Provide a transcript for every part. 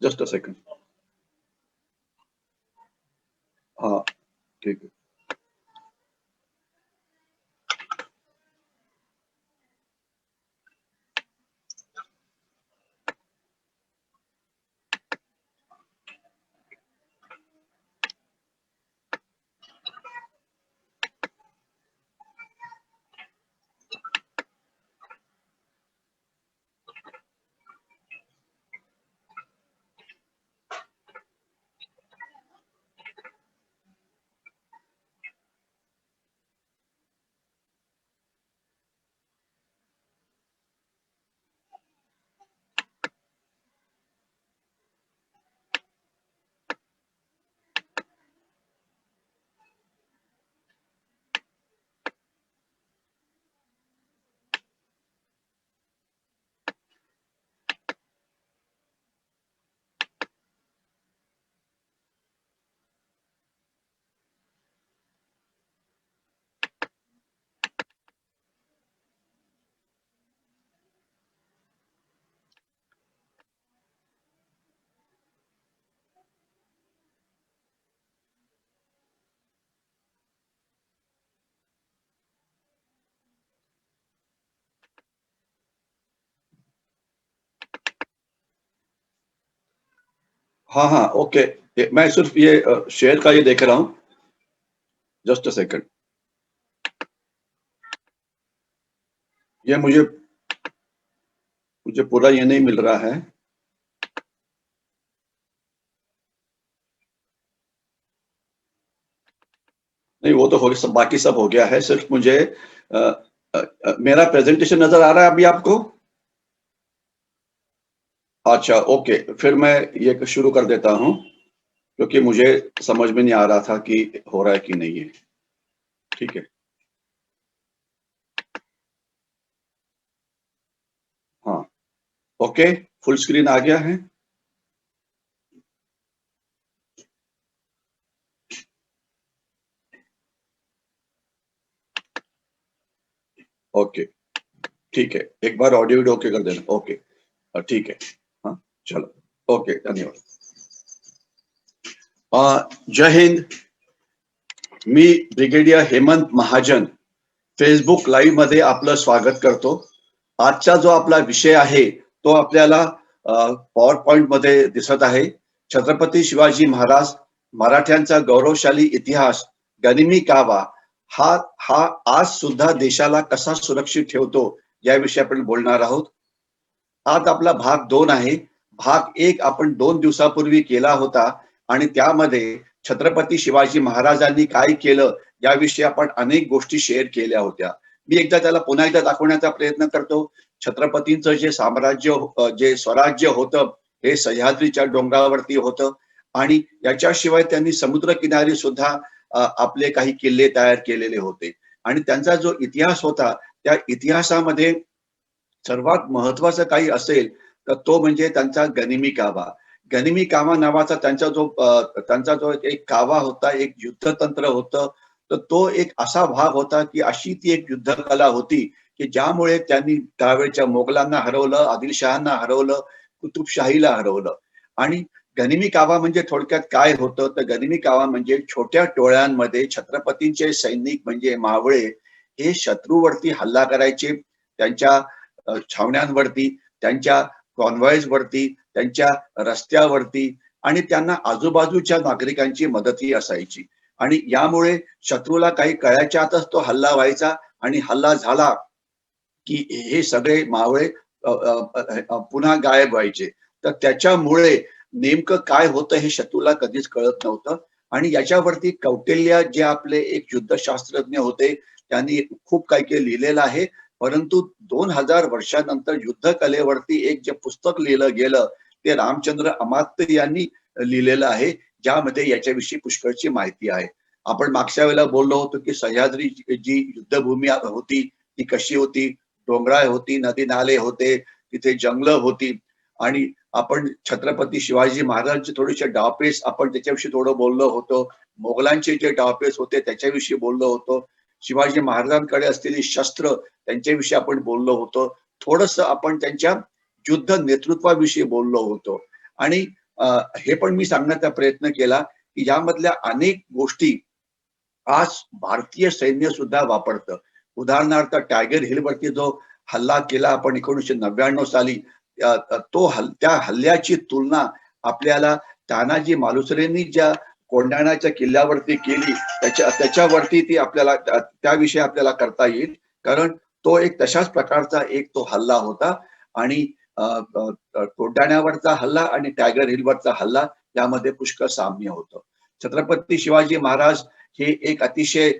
Just a second. हाँ ठीक है. हाँ हाँ ओके. मैं सिर्फ ये शेयर का ये देख रहा हूँ. Just a second. ये मुझे मुझे पूरा ये नहीं मिल रहा है. नहीं वो तो हो गया, सब बाकी सब हो गया है. सिर्फ मुझे मेरा प्रेजेंटेशन नजर आ रहा है अभी आपको? अच्छा ओके, फिर मैं ये शुरू कर देता हूँ क्योंकि मुझे समझ में नहीं आ रहा था कि हो रहा है कि नहीं है. ठीक है. हाँ ओके. फुल स्क्रीन आ गया है. ओके ठीक है. एक बार ऑडियो वीडियो ओके कर देना. ओके ठीक है. हाँ चलो. ओके धन्यवाद. जय हिंद. मी brigadier Hemant Mahajan Facebook live मध्ये आपलं स्वागत करतो. आजचा जो आपला विषय आहे तो आपल्याला पॉवर पॉइंट मध्ये दिसत आहे. छत्रपती शिवाजी महाराज मराठ्यांचा गौरवशाली इतिहास गनिमी कावा हा हा आज सुद्धा देशाला कसा सुरक्षित ठेवतो याविषयी आपण बोलणार आहोत. आज आपला भाग 2 आहे. भाग 1 आपण 2 दिवसापूर्वी केला होता आणि त्यामध्ये छत्रपती शिवाजी महाराजांनी काय केलं याविषयी आपण अनेक गोष्टी शेअर केल्या होत्या. मी एकदा त्याला पुन्हा एकदा दाखवण्याचा प्रयत्न करतो. छत्रपतींचं जे साम्राज्य जे स्वराज्य होतं हे सह्याद्रीच्या डोंगरावरती होतं आणि याच्याशिवाय त्यांनी समुद्रकिनारी सुद्धा आपले काही किल्ले तयार केलेले होते आणि त्यांचा जो इतिहास होता त्या इतिहासामध्ये सर्वात महत्वाचं काही असेल तर तो म्हणजे त्यांचा गनिमी कावा. गनिमी कावा नावाचा त्यांचा जो एक कावा होता, एक युद्धतंत्र होतं. तर तो एक असा भाग होता की अशी ती एक युद्धकला होती की ज्यामुळे त्यांनी त्यावेळच्या मोगलांना हरवलं, आदिलशहांना हरवलं, कुतुबशाहीला हरवलं. आणि गनिमी कावा म्हणजे थोडक्यात काय होतं तर गनिमी कावा म्हणजे छोट्या टोळ्यांमध्ये छत्रपतींचे सैनिक म्हणजे मावळे हे शत्रूवरती हल्ला करायचे. त्यांच्या छावण्यांवरती, त्यांच्या कॉन्व्हॉयज वरती, त्यांच्या रस्त्यावरती आणि त्यांना आजूबाजूच्या नागरिकांची मदतही असायची. आणि यामुळे शत्रूला काही कळायच्या आतच तो हल्ला व्हायचा आणि हल्ला झाला की हे सगळे मावळे पुन्हा गायब व्हायचे. तर त्याच्यामुळे नेमकं काय होतं हे शत्रूला कधीच कळत नव्हतं. आणि याच्यावरती कौटिल्य जे आपले एक युद्धशास्त्रज्ञ होते त्यांनी खूप काही काही लिहिलेलं आहे. परंतु 2000 वर्षानंतर युद्धकलेवरती एक जे पुस्तक लिहिलं गेलं ते रामचंद्र अमात्य यांनी लिहिलेलं आहे, ज्यामध्ये याच्याविषयी पुष्कळची माहिती आहे. आपण मागच्या वेळेला बोललो होतो की सह्याद्री जी युद्धभूमी होती ती कशी होती. डोंगराळ होती, नदी नाले होते, तिथे जंगलं होती. आणि आपण छत्रपती शिवाजी महाराजांचे थोडेसे डावपेच आपण त्याच्याविषयी थोडं बोललो होतो. मोगलांचे जे डावपेच होते त्याच्याविषयी बोललो होतो. शिवाजी महाराजांकडे असलेली शस्त्र त्यांच्याविषयी आपण बोललो होतो. थोडस आपण त्यांच्या युद्ध नेतृत्वाविषयी बोललो होतो. आणि हे पण मी सांगण्याचा प्रयत्न केला की यामधल्या अनेक गोष्टी आज भारतीय सैन्य सुद्धा वापरतं. उदाहरणार्थ टायगर हिलवरती जो हल्ला केला आपण 1999 साली, त्या हल्ल्याची तुलना आपल्याला तानाजी मालुसरेंनी ज्या कोंढाण्याच्या किल्ल्यावरती केली त्याच्यावरती ती आपल्याला त्याविषयी आपल्याला करता येईल. कारण तो एक तशाच प्रकारचा एक तो हल्ला होता आणि कोंढाण्यावरचा हल्ला आणि टायगर हिलवरचा हल्ला यामध्ये पुष्कळ साम्य होतं. छत्रपती शिवाजी महाराज हे एक अतिशय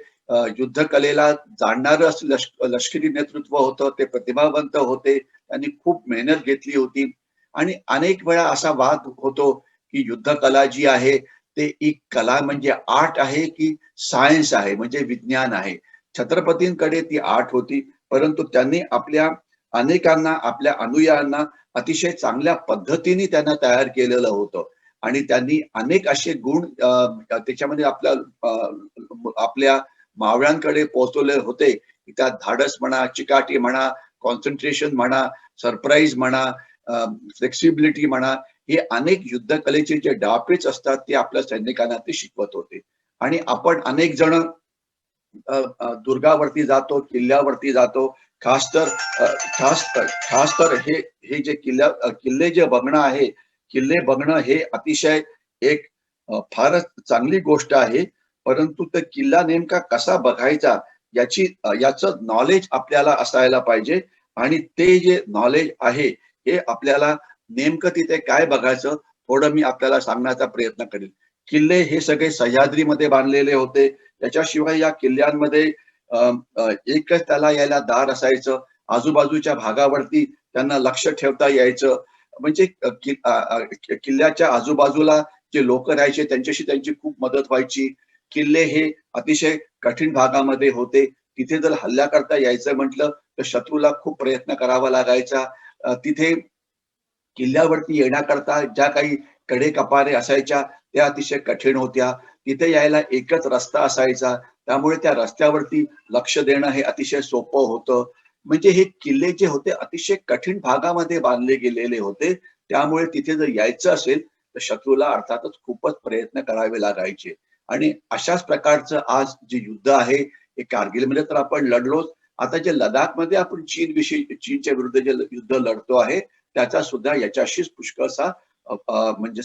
युद्धकलेला जाणणारं असं लष्करी नेतृत्व होतं. ते प्रतिभावंत होते. त्यांनी खूप मेहनत घेतली होती आणि अनेक वेळा असा वाद होतो की युद्धकला जी आहे ते एक कला म्हणजे आर्ट आहे की सायन्स आहे म्हणजे विज्ञान आहे. छत्रपतींकडे ती आर्ट होती, परंतु त्यांनी आपल्या अनेकांना आपल्या अनुयायांना अतिशय चांगल्या पद्धतीने त्यांना तयार केलेलं होतं आणि त्यांनी अनेक असे गुण त्याच्यामध्ये आपल्या मावळ्यांकडे पोहोचवले होते. त्यात धाडस म्हणा, चिकाटी म्हणा, कॉन्सन्ट्रेशन म्हणा, सरप्राईज म्हणा, फ्लेक्सिबिलिटी म्हणा, हे अनेक युद्धकलेचे जे डावपेच असतात ते आपल्या सैनिकांना ते शिकवत होते. आणि आपण अनेक जण दुर्गावरती जातो, किल्ल्यावरती जातो. खास तर खास तर हे जे किल्ले जे बघणं आहे, किल्ले बघणं हे अतिशय एक फारच चांगली गोष्ट आहे. परंतु तो किल्ला नेमका कसा बघायचा याचं नॉलेज आपल्याला असायला पाहिजे आणि ते जे नॉलेज आहे हे आपल्याला नेमकं तिथे काय बघायचं थोडं मी आपल्याला सांगण्याचा प्रयत्न करेन. किल्ले हे सगळे सह्याद्रीमध्ये बांधलेले होते. त्याच्याशिवाय या किल्ल्यांमध्ये एकच त्याला यायला दार असायचं. आजूबाजूच्या भागावरती त्यांना लक्ष ठेवता यायचं. म्हणजे किल्ल्याच्या आजूबाजूला जे लोक राहायचे त्यांच्याशी त्यांची खूप मदत व्हायची. किल्ले हे अतिशय कठीण भागामध्ये होते. तिथे जर हल्ला करता यायचं म्हटलं तर शत्रूला खूप प्रयत्न करावा लागायचा. तिथे किल्ल्यावरती येण्याकरता ज्या काही कडेकपारे असायच्या त्या अतिशय कठीण होत्या. तिथे यायला एकच रस्ता असायचा. त्यामुळे त्या रस्त्यावरती लक्ष देणं हे अतिशय सोपं होतं. म्हणजे हे किल्ले जे होते अतिशय कठीण भागामध्ये बांधले गेलेले होते. त्यामुळे तिथे जर यायचं असेल तर शत्रूला अर्थातच खूपच प्रयत्न करावे लागायचे. आणि अशाच प्रकारचं आज जे युद्ध आहे हे कारगिलमध्ये तर आपण लढलोच. आता जे लडाखमध्ये आपण चीनच्या विरुद्ध जे युद्ध लढतो आहे त्याचा सुद्धा याच्याशीच पुष्कळसा म्हणजे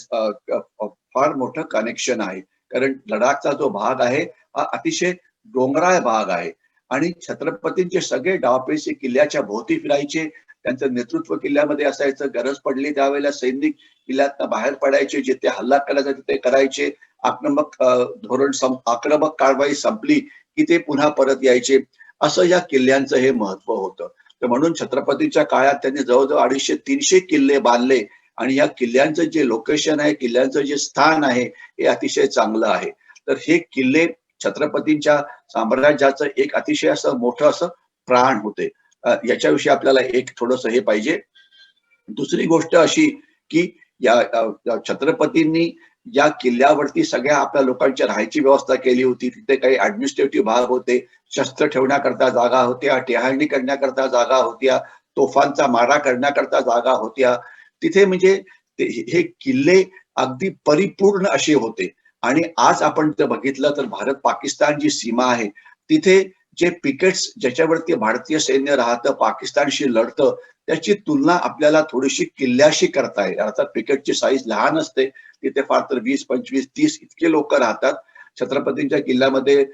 फार मोठं कनेक्शन आहे. कारण लडाखचा जो भाग आहे हा अतिशय डोंगराळ भाग आहे आणि छत्रपतींचे सगळे डावपेच हे किल्ल्याच्या भोवती फिरायचे. त्यांचं नेतृत्व किल्ल्यामध्ये असायचं. गरज पडली त्यावेळेला सैनिक किल्ल्यातनं बाहेर पडायचे. जिथे हल्ला करायचा तिथे करायचे. आक्रमक कारवाई संपली की ते पुन्हा परत यायचे. असं या किल्ल्यांचं हे महत्व होतं. तर म्हणून छत्रपतीच्या काळात त्यांनी जवळजवळ 250-300 किल्ले बांधले आणि या किल्ल्यांचं जे लोकेशन आहे, किल्ल्यांचं जे स्थान आहे हे अतिशय चांगलं आहे. तर हे किल्ले छत्रपतींच्या साम्राज्याचं एक अतिशय असं मोठं असं प्राण होते. याच्याविषयी आपल्याला एक थोडंसं हे पाहिजे. दुसरी गोष्ट अशी की छत्रपतींनी या किल्ल्यावरती सगळ्या आपल्या लोकांची राहायची व्यवस्था केली होती. तिथे काही ऍडमिनिस्ट्रेटिव्ह भाग होते, शस्त्र ठेवण्याकरता जागा होत्या, टेहाळणी करण्याकरता जागा होत्या, तोफांचा मारा करण्याकरता जागा होत्या. तिथे म्हणजे हे किल्ले अगदी परिपूर्ण असे होते. आणि आज आपण जर बघितलं तर भारत पाकिस्तान जी सीमा आहे तिथे जे पिकेट्स ज्याच्यावरती भारतीय सैन्य राहतं, पाकिस्तानशी लढतं, त्याची तुलना आपल्याला थोडीशी किल्ल्याशी करता येईल. अर्थात पिकेटची साईज लहान असते. तिथे फार तर 20, 25, 30 इतके लोक राहतात. छत्रपतींच्या किल्ल्यामध्ये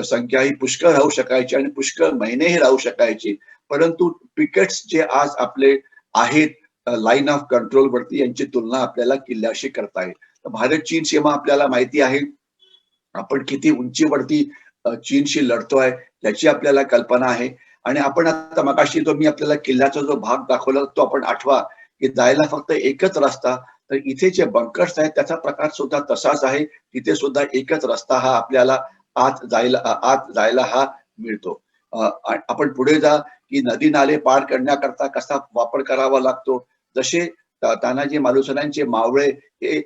संख्या ही पुष्कळ राहू शकायची आणि पुष्कळ महिनेही राहू शकायची. परंतु पिकेट्स जे आज आपले आहेत लाईन ऑफ कंट्रोल वरती यांची तुलना आपल्याला किल्ल्याशी करता येईल. भारत चीन सीमा आपल्याला माहिती आहे. आपण किती उंचीवरती चीनशी लढतोय याची आपल्याला कल्पना आहे. आणि आपण आता मगाशी जो मी आपल्याला किल्ल्याचा जो भाग दाखवला तो आपण आठवा की जायला फक्त एकच रस्ता. तर इथे जे बंकर्स आहेत त्याचा प्रकार सुद्धा तसाच आहे. तिथे सुद्धा एकच रस्ता हा आपल्याला आत जायला हा मिळतो. आपण पुढे जा की नदी नाले पार करण्याकरता कसा वापर करावा लागतो. जसे तानाजी मालुसऱ्यांचे मावळे हे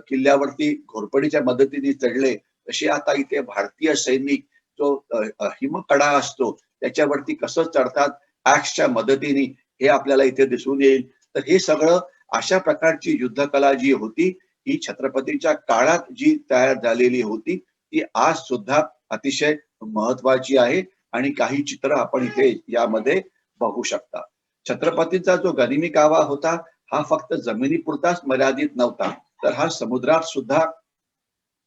किल्ल्यावरती घोरपडीच्या मदतीने चढले तसे आता इथे भारतीय सैनिक जो हिमकडा असतो त्याच्यावरती कसं चढतात ऍक्सच्या मदतीने हे आपल्याला इथे दिसून येईल. तर हे सगळं अशा प्रकारची युद्धकला जी होती ही छत्रपतींच्या काळात जी तयार झालेली होती ती आज सुद्धा अतिशय महत्वाची आहे आणि काही चित्र आपण इथे यामध्ये बघू शकता. छत्रपतींचा जो गनिमी कावा होता हा फक्त जमिनीपुरताच मर्यादित नव्हता, तर हा समुद्रात सुद्धा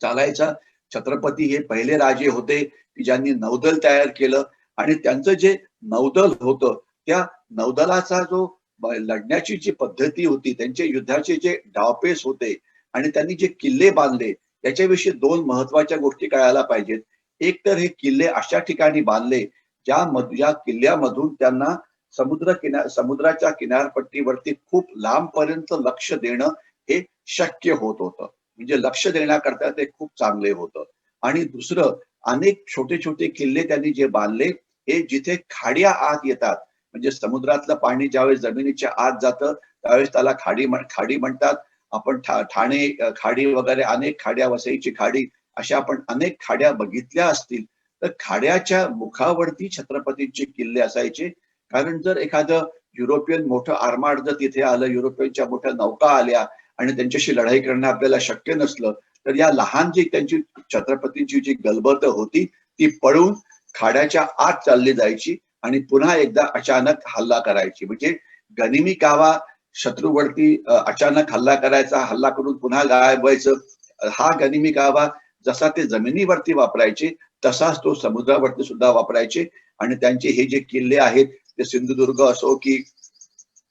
चालायचा. छत्रपती हे पहिले राजे होते की ज्यांनी नौदल तयार केलं आणि त्यांचं जे नौदल होतं त्या नौदलाचा जो लढण्याची जी पद्धती होती, त्यांचे युद्धाचे जे डावपेच होते आणि त्यांनी जे किल्ले बांधले याच्याविषयी दोन महत्वाच्या गोष्टी कळायला पाहिजेत. एक तर हे किल्ले अशा ठिकाणी बांधले ज्या किल्ल्यामधून त्यांना समुद्राच्या किनारपट्टीवरती खूप लांबपर्यंत लक्ष देणं हे शक्य होत होतं. म्हणजे लक्ष देण्याकरता ते खूप चांगले होतं. आणि दुसरं, अनेक छोटे छोटे किल्ले त्यांनी जे बांधले हे जिथे खाड्या आत येतात, म्हणजे समुद्रातलं पाणी ज्यावेळेस जमिनीच्या आत जातं त्यावेळेस त्याला खाडी म्हणतात. आपण ठाणे खाडी वगैरे अनेक खाड्या, वसईची खाडी, अशा आपण अनेक खाड्या बघितल्या असतील. तर खाड्याच्या मुखावरती छत्रपतींचे किल्ले असायचे. कारण जर एखादं युरोपियन मोठं आरमार जर तिथे आलं, युरोपियनच्या मोठ्या नौका आल्या आणि त्यांच्याशी लढाई करणं आपल्याला शक्य नसलं, तर या लहान जी त्यांची छत्रपतींची जी गलबत होती ती पळून खाड्याच्या आत चालली जायची आणि पुन्हा एकदा अचानक हल्ला करायची. म्हणजे गनिमी कावा शत्रूवरती अचानक हल्ला करायचा, हल्ला करून पुन्हा गायब व्हायचं. हा गनिमी कावा जसा ते जमिनीवरती वापरायचे तसाच तो समुद्रावरती सुद्धा वापरायचे. आणि त्यांचे हे जे किल्ले आहेत ते सिंधुदुर्ग असो की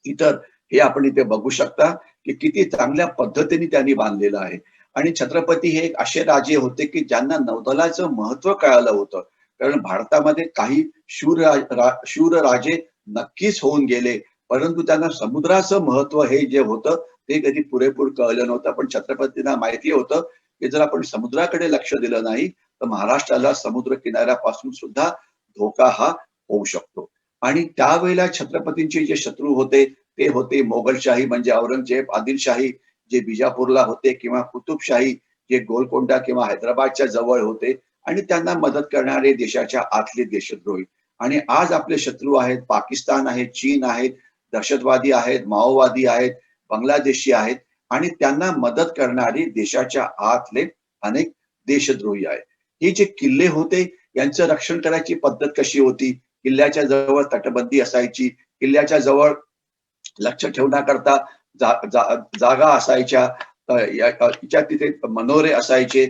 इतर, हे आपण इथे बघू शकता की किती चांगल्या पद्धतीने त्यांनी बांधलेलं आहे. आणि छत्रपती हे एक असे राजे होते की ज्यांना नौदलाचं महत्व कळालं होतं. कारण भारतामध्ये काही शूर राजे नक्कीच होऊन गेले, परंतु त्यांना समुद्राचं महत्व हे जे होतं ते कधी पुरेपूर कळलं नव्हतं. पण छत्रपतींना माहिती होतं की जर आपण समुद्राकडे लक्ष दिलं नाही तर महाराष्ट्राला समुद्र किनाऱ्यापासून सुद्धा धोका हा होऊ शकतो. आणि त्यावेळेला छत्रपतींचे जे शत्रू होते ते होते मोगलशाही, म्हणजे औरंगजेब, आदिलशाही जे बिजापूरला होते, किंवा कुतुबशाही जे गोलकोंडा किंवा हैदराबादच्या जवळ होते, आणि त्यांना मदत करणारे देशाच्या आतले देशद्रोही. आणि आज आपले शत्रू आहेत, पाकिस्तान आहे, चीन आहेत, दहशतवादी आहेत, माओवादी आहेत, बांगलादेशी आहेत, आणि त्यांना मदत करणारे देशाच्या आतले अनेक देशद्रोही आहेत. हे जे किल्ले होते यांचं रक्षण करायची पद्धत कशी होती? किल्ल्याच्या जवळ तटबंदी असायची, किल्ल्याच्या जवळ लक्ष ठेवण्याकरता जागा असायच्या, तिच्या तिथे मनोरे असायचे.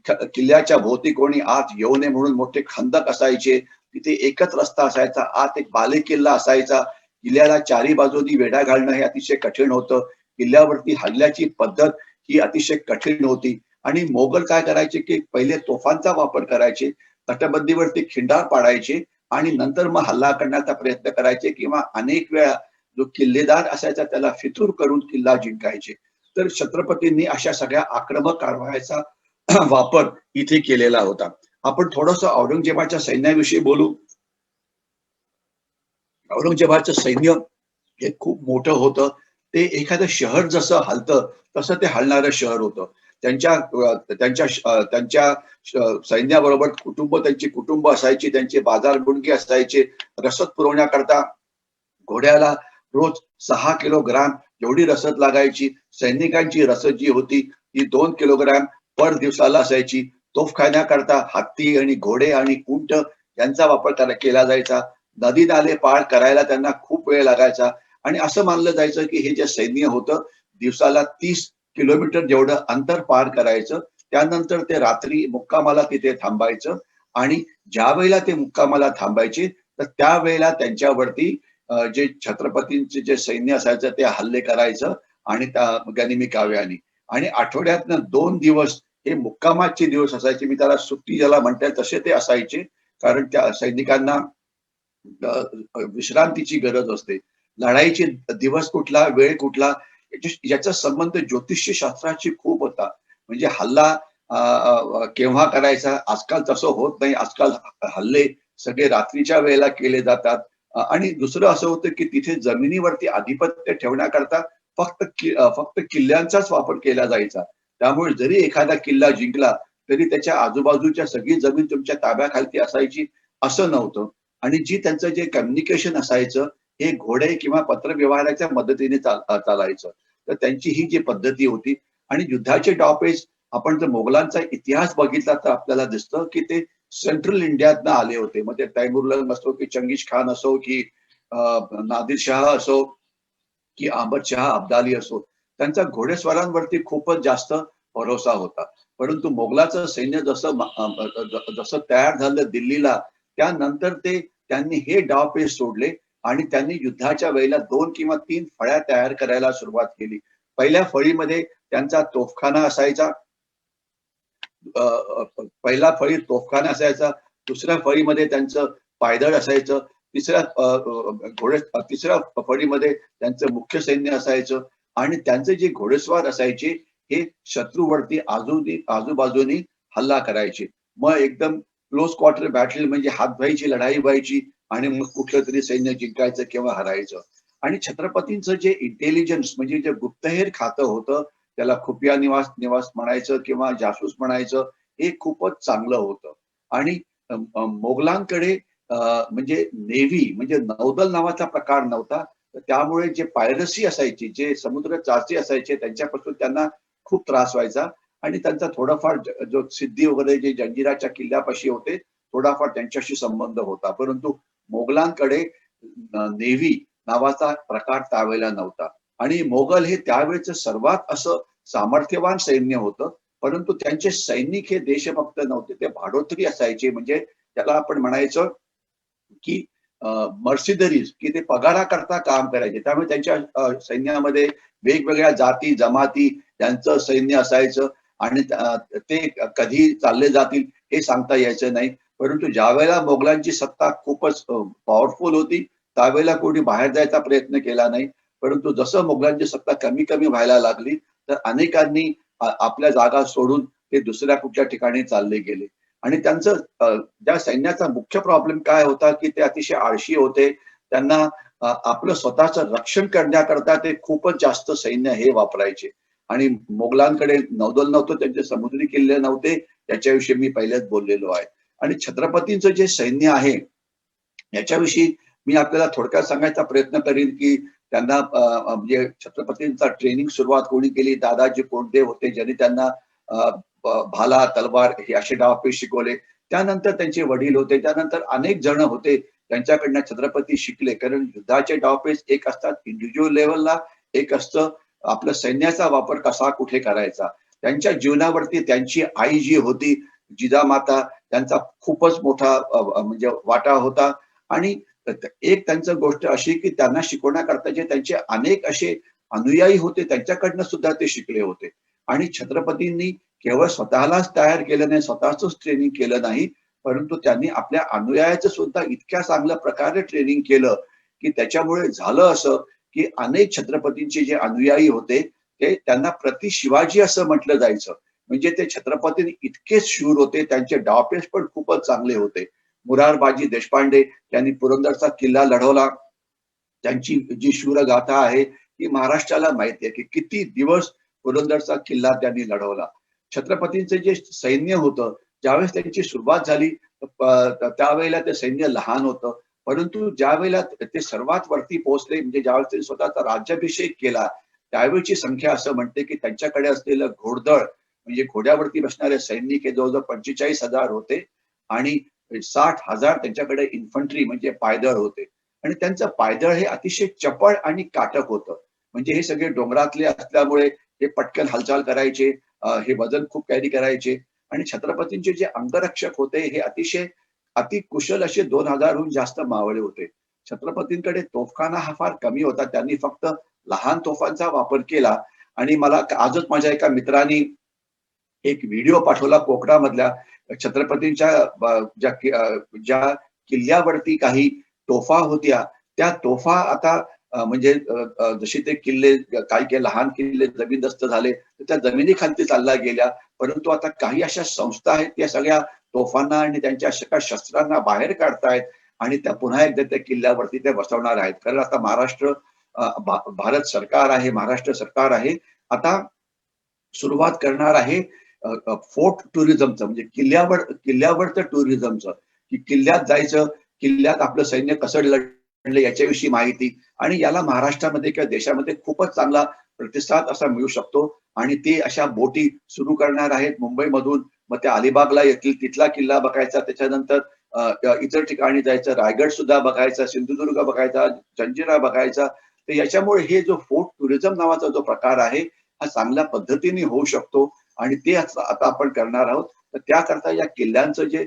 किल्ल्याच्या भोवती कोणी आत येऊ नये म्हणून मोठे खंदक असायचे. तिथे एकच रस्ता असायचा, आत एक बाले किल्ला असायचा. किल्ल्याला चारी बाजूनी वेढा घालणं हे अतिशय कठीण होतं. किल्ल्यावरती हल्ल्याची पद्धत ही अतिशय कठीण होती. आणि मोगल काय करायचे की पहिले तोफांचा वापर करायचे, तटबंदीवरती खिंडार पाडायचे आणि नंतर मग हल्ला करण्याचा प्रयत्न करायचे, किंवा अनेक वेळा जो किल्लेदार असायचा त्याला फितूर करून किल्ला जिंकायचे. तर छत्रपतींनी अशा सगळ्या आक्रमक कारवायाचा वापर इथे केलेला होता. आपण थोडस औरंगजेबाच्या सैन्याविषयी बोलू. औरंगजेबाचं सैन्य हे खूप मोठं होतं. ते एखादं शहर जसं हलतं तसं ते हलणारं शहर होतं. त्यांच्या सैन्याबरोबर त्यांची कुटुंब असायची, त्यांचे बाजार गुणगे असायचे. रसद पुरवण्याकरता घोड्याला रोज 6 किलोग्राम एवढी रसद लागायची. सैनिकांची रसद जी होती ती 2 किलोग्राम पर दिवसाला असायची. तोफखान्याकरता हत्ती आणि घोडे आणि उंट यांचा वापर केला जायचा. नदी नाले पार करायला त्यांना खूप वेळ लागायचा. आणि असं मानलं जायचं की हे जे सैन्य होतं दिवसाला 30 किलोमीटर जेवढं अंतर पार करायचं. त्यानंतर ते रात्री मुक्कामाला तिथे थांबायचं. आणि ज्या वेळेला ते मुक्कामाला थांबायचे तर त्यावेळेला त्यांच्यावरती जे छत्रपतींचे जे सैन्य असायचं ते हल्ले करायचं आणि त्या गनिमी काव्याने. आणि आठवड्यातनं 2 दिवस हे मुक्कामाचे दिवस असायचे. मी त्याला सुट्टी ज्याला म्हणतात तसे ते असायचे. कारण त्या सैनिकांना विश्रांतीची गरज असते. लढाईचे दिवस कुठला, वेळ कुठला, याचा संबंध ज्योतिष्य शास्त्राशी खूप होता. म्हणजे हल्ला केव्हा करायचा, आजकाल तसं होत नाही. आजकाल हल्ले सगळे रात्रीच्या वेळेला केले जातात. आणि दुसरं असं होतं की तिथे जमिनीवरती आधिपत्य ठेवण्याकरता फक्त किल्ल्यांचाच वापर केला जायचा. त्यामुळे जरी एखादा किल्ला जिंकला तरी त्याच्या आजूबाजूच्या सगळी जमीन तुमच्या ताब्याखाली असायची असं नव्हतं. आणि जी त्यांचं जे कम्युनिकेशन असायचं हे घोडे किंवा पत्रव्यवहाराच्या मदतीने चालायचं. तर त्यांची ही जी पद्धती होती. आणि युद्धाचे डावपेच आपण जर मोगलांचा इतिहास बघितला तर आपल्याला दिसतं की ते सेंट्रल इंडियातनं आले होते. मग ते तैमूरलंग असो की चंगीज खान असो की नादिर शाह असो की अहमद शहा अब्दाली असो, त्यांचा घोडेस्वारांवरती खूपच जास्त भरोसा होता. परंतु मोगलाचं सैन्य जसं तयार झालं दिल्लीला, त्यानंतर त्यांनी हे डावपेच सोडले आणि त्यांनी युद्धाच्या वेळेला 2 किंवा 3 फळ्या तयार करायला सुरुवात केली. पहिल्या फळीमध्ये त्यांचा तोफखाना असायचा. पहिला फळीत तोफखाना असायचा, दुसऱ्या फळीमध्ये त्यांचं पायदळ असायचं, तिसऱ्या फळीमध्ये त्यांचं मुख्य सैन्य असायचं आणि त्यांचे जे घोडेस्वार असायचे हे शत्रूवरती आजूबाजूनी हल्ला करायचे. मग एकदम क्लोज क्वार्टर बॅटल म्हणजे हातभाईची लढाई व्हायची आणि मग कुठलं तरी सैन्य जिंकायचं किंवा हरायचं. आणि छत्रपतींचं जे इंटेलिजन्स म्हणजे जे गुप्तहेर खातं होतं, त्याला खुफिया निवास निवास म्हणायचं किंवा जासूस म्हणायचं, हे खूपच चांगलं होतं. आणि मोगलांकडे म्हणजे नेव्ही म्हणजे नौदल नावाचा प्रकार नव्हता. त्यामुळे जे पायरसी असायची, जे समुद्र चाची असायचे त्यांच्यापासून त्यांना खूप त्रास व्हायचा आणि त्यांचा थोडाफार जो सिद्धी वगैरे जे जंजिराच्या किल्ल्यापाशी होते, थोडाफार त्यांच्याशी संबंध होता. परंतु मोगलांकडे नेव्ही नावाचा प्रकार त्यावेळेला नव्हता. आणि मोगल हे त्यावेळेचं सर्वात असं सामर्थ्यवान सैन्य होतं. परंतु त्यांचे सैनिक हे देशभक्त नव्हते. ते भाडोत्री असायचे म्हणजे त्याला आपण म्हणायचं की मर्सिडरीज की ते पगाराकरता काम करायचे. त्यामुळे त्यांच्या सैन्यामध्ये वेगवेगळ्या जाती, जमाती यांचं सैन्य असायचं आणि ते कधी चालले जातील हे सांगता यायचं नाही. परंतु ज्यावेळेला मोगलांची सत्ता खूपच पॉवरफुल होती, त्यावेळेला कोणी बाहेर जायचा प्रयत्न केला नाही. परंतु जसं मोगलांची सत्ता कमी-कमी व्हायला लागली, तर अनेकांनी आपल्या जागा सोडून ते दुसऱ्या कुठल्या ठिकाणी चालले गेले. आणि त्यांचं त्या सैन्याचा मुख्य प्रॉब्लेम काय होता, की ते अतिशय आळशी होते. त्यांना आपलं स्वतःचं रक्षण करण्याकरता ते खूपच जास्त सैन्य हे वापरायचे. आणि मोगलांकडे नौदल नव्हतं, त्यांचे समुद्री किल्ले नव्हते. याच्याविषयी मी पहिलेच बोललेलो आहे. आणि छत्रपतींचं जे सैन्य आहे, याच्याविषयी मी आपल्याला थोडक्यात सांगायचा प्रयत्न करीन, की त्यांना म्हणजे छत्रपतींचा ट्रेनिंग सुरुवात कोणी केली? दादाजी कोंडदेव होते, ज्यांनी त्यांना भाला, तलवार हे असे डावपेच शिकवले. त्यानंतर त्यांचे वडील होते. त्यानंतर अनेक जण होते, त्यांच्याकडनं छत्रपती शिकले. कारण युद्धाचे डावपेच एक असतात इंडिव्हिज्युअल लेव्हलला, एक असतं आपलं सैन्याचा वापर कसा कुठे करायचा. त्यांच्या जीवनावरती त्यांची आई जी होती, जिजामाता, त्यांचा खूपच मोठा म्हणजे वाटा होता. आणि एक त्यांचं गोष्ट अशी की त्यांना शिकवण्याकरता जे त्यांचे अनेक असे अनुयायी होते, त्यांच्याकडनं सुद्धा ते शिकले होते. आणि छत्रपतींनी केवळ स्वतःलाच तयार केलं नाही, स्वतःचंच ट्रेनिंग केलं नाही, परंतु त्यांनी आपल्या अनुयायाचं सुद्धा इतक्या चांगल्या प्रकारे ट्रेनिंग केलं, की त्याच्यामुळे झालं असं, की अनेक छत्रपतींचे जे अनुयायी होते, ते त्यांना प्रति शिवाजी असं म्हटलं जायचं. म्हणजे ते छत्रपती इतकेच शूर होते, त्यांचे डावपेच पण खूपच चांगले होते. मुरारबाजी देशपांडे यांनी पुरंदरचा किल्ला लढवला. त्यांची जी शूरगाथा आहे, ती महाराष्ट्राला माहिती आहे, की किती दिवस पुरंदरचा किल्ला त्यांनी लढवला. छत्रपतींचं जे सैन्य होतं, ज्यावेळेस त्यांची सुरुवात झाली, त्यावेळेला ते सैन्य लहान होतं. परंतु ज्यावेळेला ते सर्वात वरती पोहोचले, म्हणजे ज्यावेळेस त्यांनी स्वतःचा राज्याभिषेक केला, त्यावेळची संख्या असं म्हणते, की त्यांच्याकडे असलेलं घोडदळ म्हणजे घोड्यावरती बसणारे सैनिक हे जवळ-जवळ 45,000 होते आणि 60,000 त्यांच्याकडे इन्फंट्री म्हणजे पायदळ होते. आणि त्यांचं पायदळ हे अतिशय चपळ आणि काटक होतं. म्हणजे हे सगळे डोंगरातले असल्यामुळे हे पटकन हालचाल करायचे, हे वजन खूप कॅरी करायचे. आणि छत्रपतींचे जे अंगरक्षक होते हे अतिशय अतिकुशल असे 2,000 हून जास्त मावळे होते. छत्रपतींकडे तोफखाना हा फार कमी होता. त्यांनी फक्त लहान तोफांचा वापर केला. आणि मला आजच माझ्या एका मित्राने एक व्हिडिओ पाठवला कोकणामधल्या छत्रपतींच्या ज्या किल्ल्यावरती काही तोफा होत्या, त्या तोफा आता म्हणजे जसे ते किल्ले काही-काही लहान किल्ले जमीनदस्त झाले, तर त्या जमिनीखालती चालल्या गेल्या. परंतु आता काही अशा संस्था आहेत, त्या सगळ्या तोफांना आणि त्यांच्या सगळ्या शस्त्रांना बाहेर काढतायत आणि त्या पुन्हा एकदा त्या किल्ल्यावरती ते बसवणार आहेत. कारण आता भारत सरकार आहे, महाराष्ट्र सरकार आहे. आता सुरुवात करणार आहे फोर्ट टुरिझमचं म्हणजे किल्ल्यावरचं टुरिझमचं, की किल्ल्यात जायचं, किल्ल्यात आपलं सैन्य कसं आणलं याच्याविषयी माहिती, आणि याला महाराष्ट्रामध्ये किंवा देशामध्ये खूपच चांगला प्रतिसाद असा मिळू शकतो. आणि ते अशा बोटी सुरू करणार आहेत मुंबईमधून. मग त्या अलिबागला येतील, तिथला किल्ला बघायचा, त्याच्यानंतर इतर ठिकाणी जायचं, रायगड सुद्धा बघायचा, सिंधुदुर्ग बघायचा, जंजिरा बघायचा. तर याच्यामुळे हे जो फोर्ट टुरिझम नावाचा जो प्रकार आहे हा चांगल्या पद्धतीने होऊ शकतो. आणि ते आता आपण करणार आहोत. तर त्याकरता या किल्ल्यांचं जे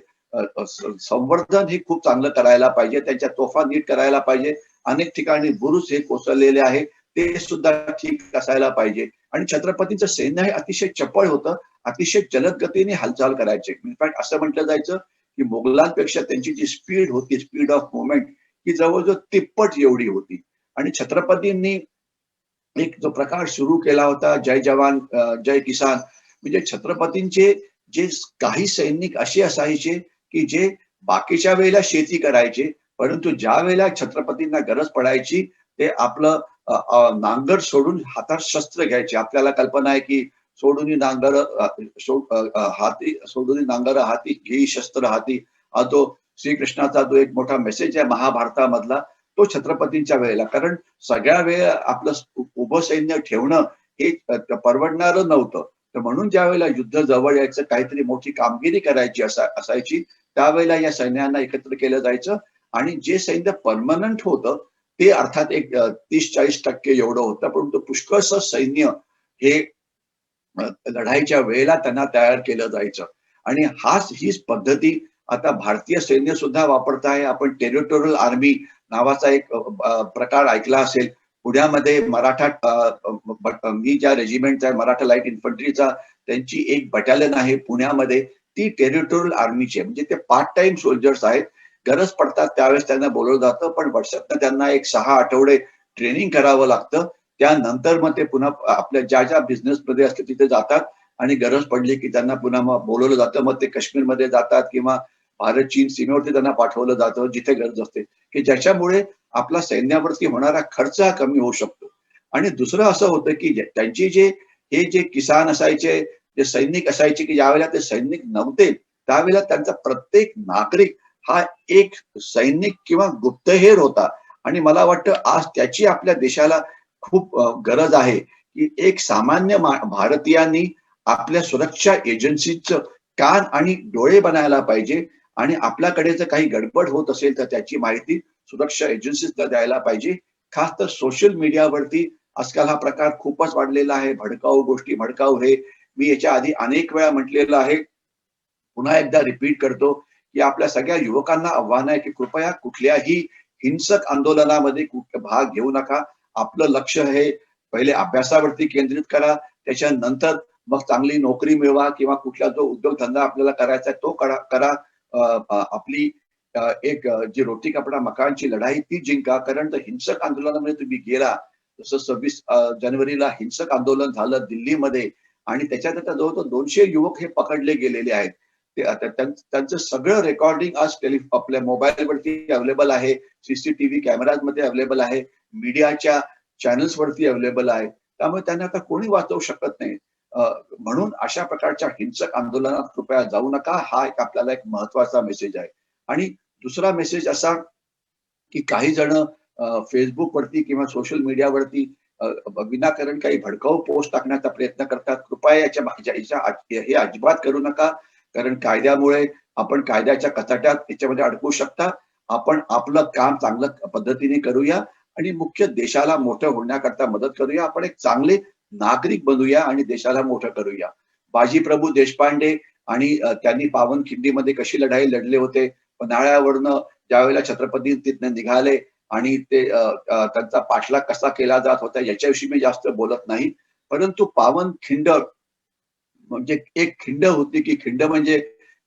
संवर्धन हे खूप चांगलं करायला पाहिजे, त्यांच्या तोफा नीट करायला पाहिजे. अनेक ठिकाणी बुरुज हे कोसळलेले आहे, ते सुद्धा ठीक असायला पाहिजे. आणि छत्रपतींचं सैन्य हे अतिशय चपळ होतं, अतिशय जलद गतीने हालचाल करायचे. इनफॅक्ट असं म्हटलं जायचं की मुघलांपेक्षा त्यांची जी स्पीड होती, स्पीड ऑफ मुवमेंट, ही जवळजवळ तिप्पट एवढी होती. आणि छत्रपतींनी एक जो प्रकार सुरू केला होता, जय जवान जय किसान. म्हणजे छत्रपतींचे जे काही सैनिक असे असायचे की जे बाकीच्या वेळेला शेती करायचे, परंतु ज्या वेळेला छत्रपतींना गरज पडायची ते आपलं नांगर सोडून हातात शस्त्र घ्यायचे. आपल्याला कल्पना आहे की सोडून नांगर हाती सोडून नांगर हाती घेई शस्त्र हाती, हा तो श्रीकृष्णाचा जो एक मोठा मेसेज आहे महाभारतामधला, तो छत्रपतींच्या वेळेला. कारण सगळ्या वेळ आपलं उभं सैन्य ठेवणं हे परवडणारं नव्हतं. तर म्हणून ज्या वेळेला युद्ध जवळ यायचं, काहीतरी मोठी कामगिरी करायची असायची, त्यावेळेला या सैन्यांना एकत्र केलं जायचं. आणि जे सैन्य परमनंट होतं ते अर्थात एक 30-40% एवढं होतं, परंतु पुष्कळसं सैन्य हे लढाईच्या वेळेला त्यांना तयार केलं जायचं. आणि हीच पद्धती आता भारतीय सैन्य सुद्धा वापरत आहे. आपण टेरिटोरियल आर्मी नावाचा एक प्रकार ऐकला असेल. पुण्यामध्ये मराठा मी ज्या रेजिमेंटचा आहे मराठा लाईट इन्फंट्रीचा, त्यांची एक बटालियन आहे पुण्यामध्ये, ती टेरिटोरियल आर्मीची आहे. म्हणजे ते पार्ट टाइम सोल्जर्स आहेत. गरज पडतात त्यावेळेस त्यांना बोलवलं जातं, पण वर्षातनं त्यांना एक 6 आठवडे ट्रेनिंग करावं लागतं. त्यानंतर मग ते पुन्हा आपल्या ज्या ज्या बिझनेसमध्ये असते तिथे जातात. आणि गरज पडली की त्यांना पुन्हा मग बोलवलं जातं. मग ते काश्मीरमध्ये जातात किंवा भारत चीन सीमेवरती त्यांना पाठवलं जातं जिथे गरज असते, की ज्याच्यामुळे आपला सैन्यावरती होणारा खर्च हा कमी होऊ शकतो. आणि दुसरं असं होतं की त्यांची हे जे किसान असायचे, जे सैनिक असायचे, की ज्यावेळेला ते सैनिक नव्हते त्यावेळेला त्यांचा प्रत्येक नागरिक हा एक सैनिक किंवा गुप्तहेर होता. आणि मला वाटतं आज त्याची आपल्या देशाला खूप गरज आहे की एक सामान्य भारतीयांनी आपल्या सुरक्षा एजन्सीचं कान आणि डोळे बनायला पाहिजे. आणि आपल्याकडे जर काही गडबड होत असेल तर त्याची माहिती सुरक्षा एजन्सीजला द्यायला पाहिजे. खास तर सोशल मीडियावरती आजकाल हा प्रकार खूपच वाढलेला आहे. भडकाऊ गोष्टी, भडकाऊ हे मी याच्या आधी अनेक वेळा म्हटलेलं आहे. पुन्हा एकदा रिपीट करतो की आपल्या सगळ्या युवकांना आव्हान आहे की कृपया कुठल्याही हिंसक आंदोलनामध्ये भाग घेऊ नका. आपलं लक्ष हे पहिले अभ्यासावरती केंद्रित करा, त्याच्यानंतर मग चांगली नोकरी मिळवा किंवा कुठला जो उद्योगधंदा आपल्याला करायचा आहे तो करा. आपली एक जी रोटी कपडा मकानची लढाई ती जिंका. कारण जर हिंसक आंदोलनामध्ये तुम्ही गेला, जसं 26 जानेवारीला हिंसक आंदोलन झालं दिल्लीमध्ये, आणि त्याच्यात आता जवळजवळ 200 युवक हे पकडले गेलेले आहेत. ते आता त्यांचं सगळं रेकॉर्डिंग आज आपल्या मोबाईलवरती अवेलेबल आहे, सीसीटीव्ही कॅमेराज मध्ये अवेलेबल आहे, मीडियाच्या चॅनल्स वरती अवेलेबल आहे. त्यामुळे त्यांना आता कोणी वाचवू शकत नाही. म्हणून अशा प्रकारच्या हिंसक आंदोलनात कृपया जाऊ नका. हा एक आपल्याला एक महत्वाचा मेसेज आहे. आणि दुसरा मेसेज असा की काही जण फेसबुक वरती किंवा सोशल मीडियावरती विनाकारण काही भडकाऊ पोस्ट टाकण्याचा प्रयत्न करतात. कृपया हे अजिबात करू नका. कारण कायद्यामुळे आपण कायद्याच्या कचाट्यात याच्यामध्ये अडकू शकता. आपण आपलं काम चांगल्या पद्धतीने करूया आणि मुख्य देशाला मोठं होण्याकरता मदत करूया. आपण एक चांगले नागरिक बनूया आणि देशाला मोठं करूया. बाजीप्रभू देशपांडे आणि त्यांनी पावनखिंडीमध्ये कशी लढाई लढले होते, पन्हाळ्यावरनं ज्यावेळेला छत्रपती तिथनं निघाले आणि ते त्यांचा पाठलाग कसा केला जात होता याच्याविषयी मी जास्त बोलत नाही. परंतु पावनखिंड म्हणजे एक खिंड होती, की खिंड म्हणजे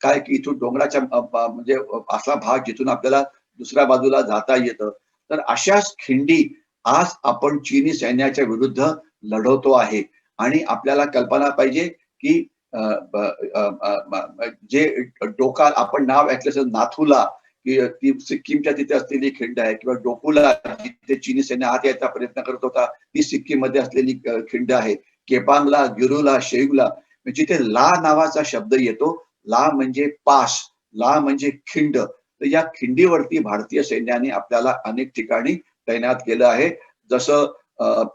काय, की इथून डोंगराच्या म्हणजे असा भाग जिथून आपल्याला दुसऱ्या बाजूला जाता येतं. तर अशाच खिंडी आज आपण चीनी सैन्याच्या विरुद्ध लढवतो आहे. आणि आपल्याला कल्पना पाहिजे की अ, ब अ, अ, जे डोका आपण नाव ऐकलं असेल नाथुला, की ती सिक्कीमच्या तिथे असलेली खिंड आहे, किंवा डोकुला जिथे चीनी सैन्य आत यायचा प्रयत्न करत होता, ती सिक्कीममध्ये असलेली खिंड आहे. केपांगला, गिरुला, शेगुला, जिथे ला नावाचा शब्द येतो. ला म्हणजे पास, ला म्हणजे खिंड. तर या खिंडीवरती भारतीय सैन्याने आपल्याला अनेक ठिकाणी तैनात केलं आहे. जसं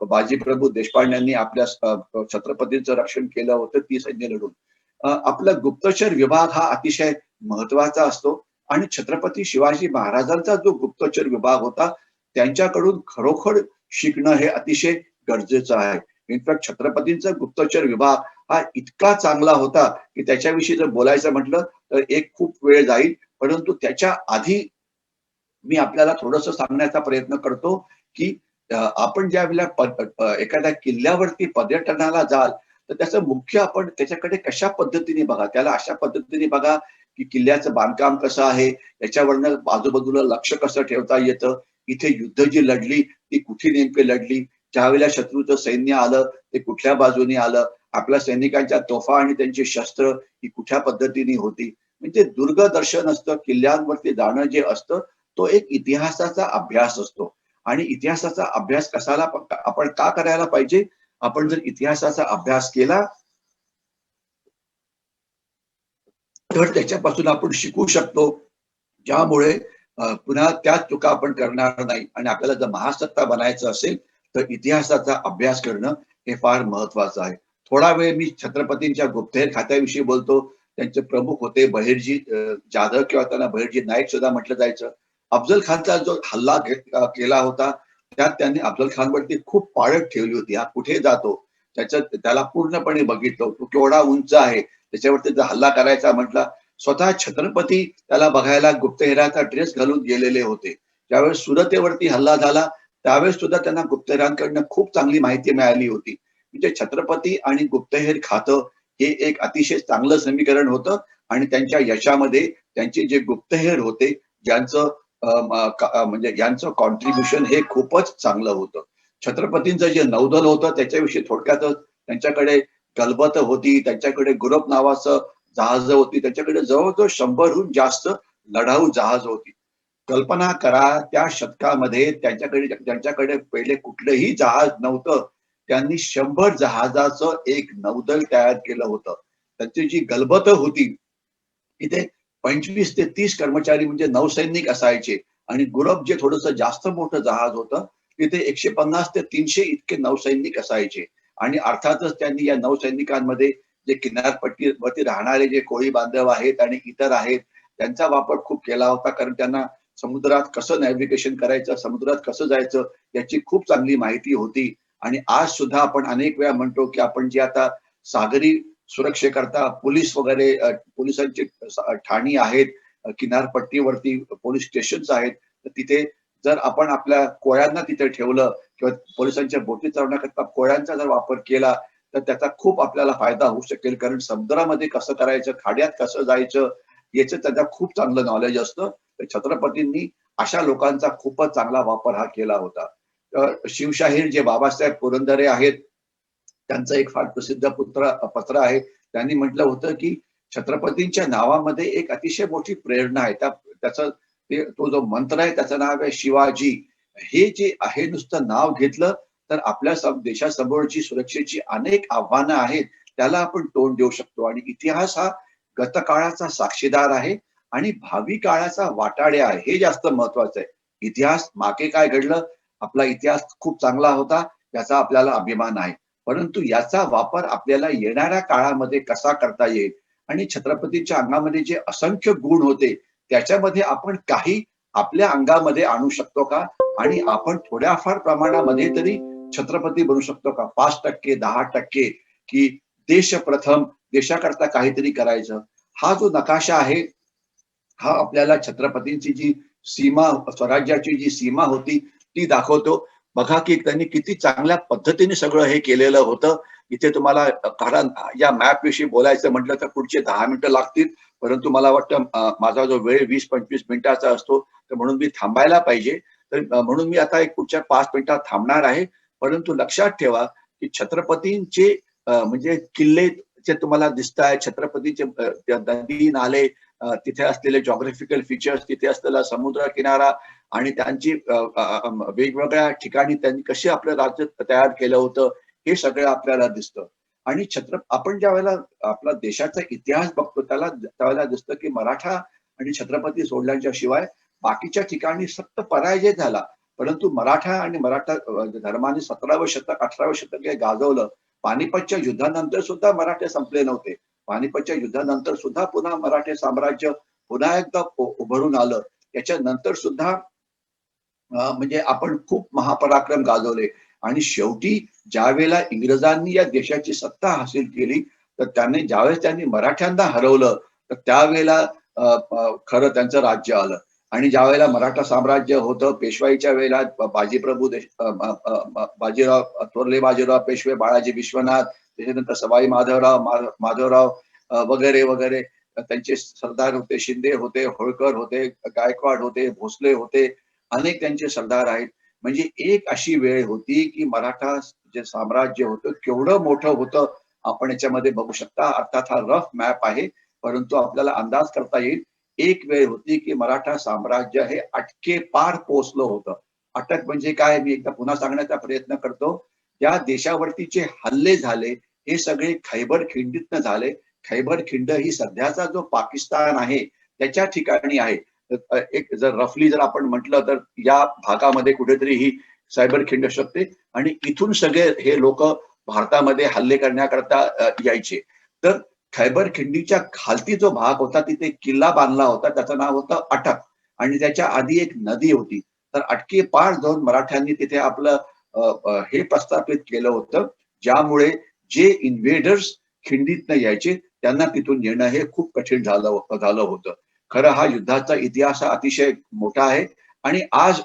बाजीप्रभू देशपांड्यांनी आपल्या छत्रपतींचं रक्षण केलं होतं ती सैन्य लढून. आपला गुप्तचर विभाग हा अतिशय महत्वाचा असतो आणि छत्रपती शिवाजी महाराजांचा जो गुप्तचर विभाग होता त्यांच्याकडून खरोखर शिकणं हे अतिशय गरजेचं आहे. इनफॅक्ट छत्रपतींचा गुप्तचर विभाग हा इतका चांगला होता की त्याच्याविषयी जर बोलायचं म्हटलं तर एक खूप वेळ जाईल. परंतु त्याच्या आधी मी आपल्याला थोडंसं सांगण्याचा प्रयत्न करतो की आपण ज्या वेळेला एखाद्या किल्ल्यावरती पर्यटनाला जाल तर त्याचं मुख्य आपण त्याच्याकडे कशा पद्धतीने बघा, त्याला अशा पद्धतीने बघा की किल्ल्याचं बांधकाम कसं आहे, त्याच्यावरनं आजूबाजूला लक्ष कसं ठेवता येतं, इथे युद्ध जी लढली ती कुठे नेमकी लढली, ज्यावेळेला शत्रूचं सैन्य आलं ते कुठल्या बाजूने आलं, आपल्या सैनिकांच्या तोफा आणि त्यांची शस्त्र ही कुठल्या पद्धतीने होती. म्हणजे दुर्गदर्शन असतं, किल्ल्यांवरती जाणं जे असतं तो एक इतिहासाचा अभ्यास असतो. आणि इतिहासाचा अभ्यास कशाला आपण का करायला पाहिजे? आपण जर इतिहासाचा अभ्यास केला तर त्याच्यापासून आपण शिकू शकतो. ज्यामुळे पुन्हा त्याच चुका आपण करणार नाही आणि आपल्याला जर महासत्ता बनायचं असेल तर इतिहासाचा अभ्यास करणं हे फार महत्वाचं आहे. थोडा वेळ मी छत्रपतींच्या गुप्तहेर खात्याविषयी बोलतो. त्यांचे प्रमुख होते बहिर्जी जाधव किंवा त्यांना बहिर्जी नाईक सुद्धा म्हटलं जायचं. अफजल खानचा जो हल्ला केला होता त्यात त्यांनी अफजल खानवरती खूप पाळत ठेवली होती. हा कुठे जातो त्याला पूर्णपणे बघितलं, तो केवढा उंच आहे, त्याच्यावरती जर हल्ला करायचा म्हटला, स्वतः छत्रपती त्याला बघायला गुप्तहेराचा ड्रेस घालून गेलेले होते. ज्यावेळेस सुरतेवरती हल्ला झाला त्यावेळेस सुद्धा त्यांना गुप्तहेरांकडनं खूप चांगली माहिती मिळाली होती. म्हणजे छत्रपती आणि गुप्तहेर खातं हे एक अतिशय चांगलं समीकरण होतं आणि त्यांच्या यशामध्ये त्यांचे जे गुप्तहेर होते ज्यांचं म्हणजे यांचं कॉन्ट्रीब्युशन हे खूपच चांगलं होतं. छत्रपतींचं जे नौदल होतं त्याच्याविषयी थोडक्यातच त्यांच्याकडे गलबत होती, त्यांच्याकडे गुरब नावाचं जहाज होती, त्यांच्याकडे जवळजवळ 100हून जास्त लढाऊ जहाज होती. कल्पना करा त्या शतकामध्ये त्यांच्याकडे पहिले कुठलंही जहाज नव्हतं. त्यांनी 100 जहाजाचं एक नौदल तयार केलं होतं. त्यांची जी गलबत होती तिथे 25 ते 30 कर्मचारी म्हणजे नौसैनिक असायचे आणि गुरब जे थोडंसं जास्त मोठं जहाज होतं तिथे 150 ते 300 इतके नौसैनिक असायचे आणि अर्थातच त्यांनी या नौसैनिकांमध्ये जे किनारपट्टीवरती राहणारे जे कोळी बांधव आहेत आणि इतर आहेत त्यांचा वापर खूप केला होता कारण त्यांना समुद्रात कसं नॅव्हिगेशन करायचं, समुद्रात कसं जायचं याची खूप चांगली माहिती होती. आणि आज सुद्धा आपण अनेक वेळा म्हणतो की आपण जे आता सागरी सुरक्षेकरता पोलीस वगैरे पोलिसांची ठाणी आहेत, किनारपट्टीवरती पोलीस स्टेशन्स आहेत, तर तिथे जर आपण आपल्या कोळ्यांना तिथे ठेवलं किंवा पोलिसांच्या बोटी चालवण्याकरता कोळ्यांचा जर वापर केला तर त्याचा खूप आपल्याला फायदा होऊ शकेल. कारण समुद्रामध्ये कसं करायचं, खाड्यात कसं जायचं याचं त्याचा खूप चांगलं नॉलेज असतं. तर छत्रपतींनी अशा लोकांचा खूपच चांगला वापर हा केला होता. शिवशाहीर जे बाबासाहेब पुरंदरे आहेत त्यांचं एक फार प्रसिद्ध पत्र आहे. त्यांनी म्हटलं होतं की छत्रपतींच्या नावामध्ये एक अतिशय मोठी प्रेरणा आहे. त्याचं तो जो मंत्र आहे त्याचं नाव आहे शिवाजी. हे जे आहे नुसतं नाव घेतलं तर आपल्या देशासमोर जी सुरक्षेची अनेक आव्हानं आहेत त्याला आपण तोंड देऊ शकतो आणि इतिहास हा गतकाळाचा साक्षीदार आहे आणि भावी काळाचा वाटाडे आहे. हे जास्त महत्वाचं आहे. इतिहास मागे काय घडलं, आपला इतिहास खूप चांगला होता याचा आपल्याला अभिमान आहे. परंतु याचा वापर आपल्याला येणाऱ्या काळामध्ये कसा करता येईल आणि छत्रपतीच्या अंगामध्ये जे असंख्य गुण होते त्याच्यामध्ये आपण काही आपल्या अंगामध्ये आणू शकतो का आणि आपण थोड्याफार प्रमाणामध्ये तरी छत्रपती बनू शकतो का? 5% 10% की देश प्रथम, देशाकरता काहीतरी करायचं. हा जो नकाशा आहे हा आपल्याला छत्रपतींची जी सीमा, स्वराज्याची जी सीमा होती ती दाखवतो. बघा की त्यांनी किती चांगल्या पद्धतीने सगळं हे केलेलं होतं. इथे तुम्हाला कारण या मॅप विषयी बोलायचं म्हटलं तर पुढचे 10 मिनिटं लागतील. परंतु मला वाटतं माझा जो वेळ 20-25 मिनिटाचा असतो तर म्हणून मी थांबायला पाहिजे. तर म्हणून मी आता एक पुढच्या 5 मिनिटात थांबणार आहे. परंतु लक्षात ठेवा की छत्रपतींचे म्हणजे किल्ले जे तुम्हाला दिसताय, छत्रपतीचे नदी नाले, तिथे असलेले जॉग्राफिकल फीचर्स, तिथे असलेला समुद्र किनारा आणि त्यांची वेगवेगळ्या ठिकाणी त्यांनी कसे आपलं राज्य तयार केलं होतं हे सगळं आपल्याला दिसतं. आणि आपण ज्या वेळेला आपला देशाचा इतिहास बघतो त्यावेळेला दिसतं की मराठा आणि छत्रपती सोडल्याच्या शिवाय बाकीच्या ठिकाणी सक्त पराजय झाला. परंतु मराठा आणि मराठा धर्माने 17वे शतक 18वे शतक हे गाजवलं. पानिपतच्या युद्धानंतर सुद्धा मराठे संपले नव्हते. पानिपतच्या युद्धानंतर सुद्धा पुन्हा मराठे साम्राज्य पुन्हा एकदा उभरून आलं. त्याच्यानंतर सुद्धा म्हणजे आपण खूप महापराक्रम गाजवले आणि शेवटी ज्या वेळेला इंग्रजांनी या देशाची सत्ता हासिल केली, तर ज्यावेळेस त्यांनी मराठ्यांना हरवलं, तर त्यावेळेला खरं त्यांचं राज्य आलं. आणि ज्या वेळेला मराठा साम्राज्य होतं पेशवाईच्या वेळेला बाजीप्रभू बाजीराव थोरले बाजीराव पेशवे, बाळाजी विश्वनाथ, त्याच्यानंतर सवाई माधवराव वगैरे वगैरे त्यांचे सरदार होते, शिंदे होते, होळकर होते, गायकवाड होते, भोसले होते, अनेक त्यांचे सरदार आहेत. म्हणजे एक अशी वेळ होती की मराठा जे साम्राज्य होतं केवढं मोठं होतं आपण याच्यामध्ये बघू शकता. अर्थात हा रफ मॅप आहे, परंतु आपल्याला अंदाज करता येईल. एक वेळ होती की मराठा साम्राज्य हे अटके पार पोहोचलं होतं. अटक म्हणजे काय, मी एकदा पुन्हा सांगण्याचा प्रयत्न करतो. त्या देशावरती जे हल्ले झाले हे सगळे खैबर खिंडीतनं झाले. खैबर खिंड ही सध्याचा जो पाकिस्तान आहे त्याच्या ठिकाणी आहे. एक जर रफली जर आपण म्हटलं तर या भागामध्ये कुठेतरी ही सायबर खिंड शकते आणि इथून सगळे हे लोक भारतामध्ये हल्ले करण्याकरता यायचे. तर खैबर खिंडीच्या खालती जो भाग होता तिथे किल्ला बांधला होता, त्याचं नाव होतं अटक. आणि त्याच्या आधी एक नदी होती. तर अटके पार जाऊन मराठ्यांनी तिथे आपलं हे प्रस्थापित केलं होतं, ज्यामुळे जे इन्व्हेडर्स खिंडीतनं यायचे त्यांना तिथून येणं हे खूप कठीण झालं होतं. खरं हा युद्धाचा इतिहास हा अतिशय मोठा आहे. आणि आज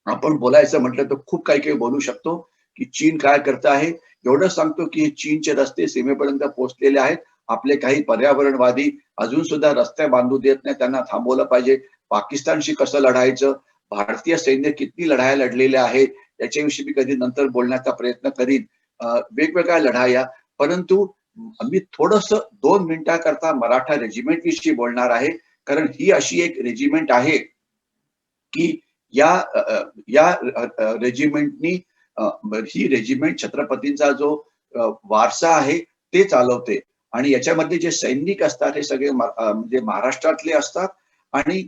आपण बोलायचं म्हटलं तर खूप काही काही बोलू शकतो की चीन काय करत आहे. एवढंच सांगतो की चीनचे रस्ते सीमेपर्यंत पोहोचलेले आहेत. आपले काही पर्यावरणवादी अजून सुद्धा रस्ते बांधू देत नाही, त्यांना थांबवलं पाहिजे. पाकिस्तानशी कसं लढायचं, भारतीय सैन्य किती लढाया लढलेल्या आहेत याच्याविषयी मी कधी नंतर बोलण्याचा प्रयत्न करीन. वेगवेगळ्या लढाया. परंतु मी थोडस 2 मिनिटाकरता मराठा रेजिमेंट विषयी बोलणार आहे. कारण ही अशी एक रेजिमेंट आहे की या रेजिमेंटनी ही रेजिमेंट छत्रपतींचा जो वारसा आहे ते चालवते. आणि याच्यामध्ये जे सैनिक असतात हे सगळे म्हणजे महाराष्ट्रातले असतात. आणि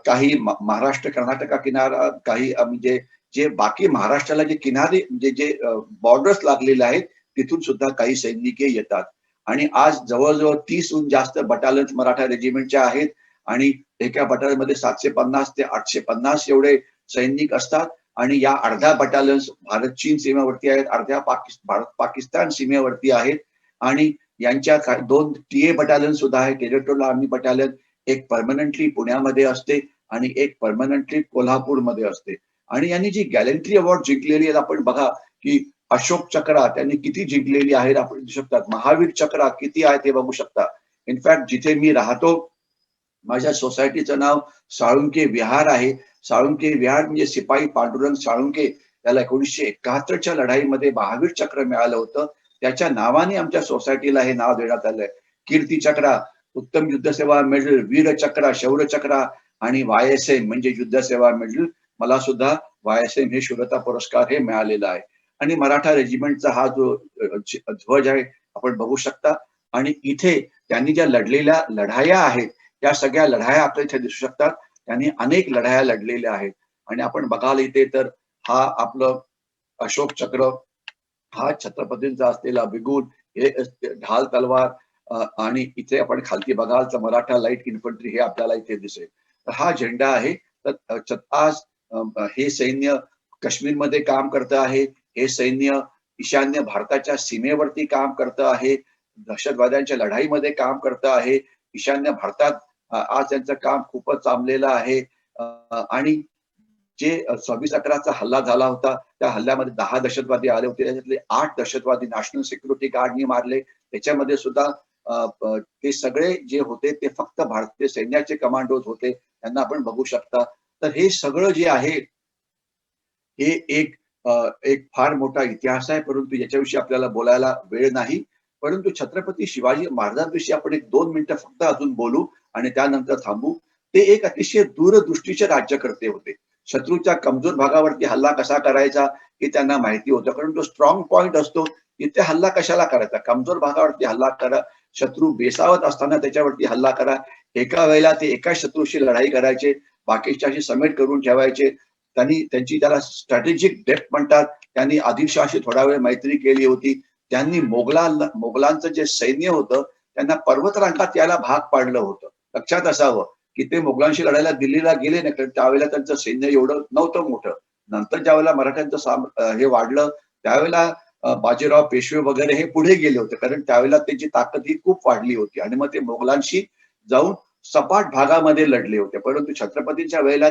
काही महाराष्ट्र कर्नाटका किनारा, काही म्हणजे जे बाकी महाराष्ट्राला जे किनारे म्हणजे जे बॉर्डर्स लागलेले आहेत तिथून सुद्धा काही सैनिक येतात. आणि आज जवळजवळ 30हून जास्त बटालियन्स मराठा रेजिमेंटच्या आहेत. आणि एका बटालियनमध्ये 750 ते 850 एवढे सैनिक असतात. आणि या अर्ध्या बटालियन्स भारत चीन सीमेवरती आहेत, अर्ध्या भारत पाकिस्तान सीमेवरती आहेत. आणि यांच्या 2 टीए बटालियन सुद्धा आहे, टेरिटोरियल आर्मी बटालियन. एक परमनंटली पुण्यामध्ये असते आणि एक परमनंटली कोल्हापूरमध्ये असते. आणि यांनी जी गॅलेंट्री अवॉर्ड जिंकलेली आहेत आपण बघा की अशोक चक्रा त्यांनी किती जिंकलेली आहेत आपण बघू शकतात. महावीर चक्रा किती आहेत हे बघू शकता. इनफॅक्ट जिथे मी राहतो माझ्या सोसायटीचं नाव साळुंके विहार आहे. साळुंके विहार म्हणजे सिपाई पांडुरंग साळुंके, त्याला 1971च्या लढाईमध्ये महावीर चक्र मिळालं होतं. त्याच्या नावाने आमच्या सोसायटीला हे नाव देण्यात आलंय. कीर्ती चक्रा, उत्तम युद्ध सेवा मेडल, वीर चक्रा, शौर्य चक्रा आणि वायएसएम म्हणजे युद्ध सेवा मेडल. मला सुद्धा वायएसएम हे शूरता पुरस्कार हे मिळालेला आहे. आणि मराठा रेजिमेंटचा हा जो ध्वज आहे आपण बघू शकता. आणि इथे त्यांनी ज्या लढलेल्या लढाया आहेत या सगळ्या लढाया आपल्या इथे दिसू शकतात. त्यांनी अनेक लढाया लढलेल्या आहेत. आणि आपण बघाल इथे तर हा आपलं अशोक चक्र, हा छत्रपतींचा असलेला बिगुल, हे ढाल तलवार, आणि इथे आपण खालती बघाल तर मराठा लाईट इन्फंट्री हे आपल्याला इथे दिसेल. तर हा झेंडा आहे. तर आज हे सैन्य काश्मीरमध्ये काम करत आहे. हे सैन्य ईशान्य भारताच्या सीमेवरती काम करत आहे. दहशतवाद्यांच्या लढाईमध्ये काम करत आहे. ईशान्य भारतात आज त्यांचं काम खूपच चांगलेलं आहे. आणि जे 26/11चा हल्ला झाला होता त्या हल्ल्यामध्ये 10 दहशतवादी आले होते. त्याच्यातले 8 दहशतवादी नॅशनल सिक्युरिटी गार्डनी मारले. त्याच्यामध्ये सुद्धा ते सगळे जे होते ते फक्त भारतीय सैन्याचे कमांडोज होते. त्यांना आपण बघू शकता. तर हे सगळं जे आहे हे एक फार मोठा इतिहास आहे. परंतु याच्याविषयी आपल्याला बोलायला वेळ नाही. परंतु छत्रपती शिवाजी महाराजांविषयी आपण 1-2 मिनिटं फक्त अजून बोलू आणि त्यानंतर थांबू. ते एक अतिशय दूरदृष्टीचे राज्यकर्ते होते. शत्रूच्या कमजोर भागावरती हल्ला कसा करायचा हे त्यांना माहिती होतं. कारण तो स्ट्रॉंग पॉइंट असतो तिथे हल्ला कशाला करायचा, कमजोर भागावरती हल्ला करा, शत्रू बेसावत असताना त्याच्यावरती हल्ला करा, एका वेळेला ते एका शत्रूशी लढाई करायचे, बाकीच्याशी समेट करून ठेवायचे. त्यांची त्याला स्ट्रॅटेजिक डेप्थ म्हणतात. त्यांनी आदिलशहाशी थोडा वेळ मैत्री केली होती. त्यांनी मोगलांचं जे सैन्य होतं त्यांना पर्वतरांगात यायला भाग पाडलं होतं. लक्षात असावं की ते मोगलांशी लढायला दिल्लीला गेले नाही, कारण त्यावेळेला त्यांचं सैन्य एवढं नव्हतं मोठं. नंतर ज्यावेळेला मराठ्यांचं हे वाढलं त्यावेळेला बाजीराव पेशवे वगैरे हे पुढे गेले होते, कारण त्यावेळेला त्यांची ताकद ही खूप वाढली होती आणि मग ते मोगलांशी जाऊन सपाट भागामध्ये लढले होते. परंतु छत्रपतींच्या वेळेला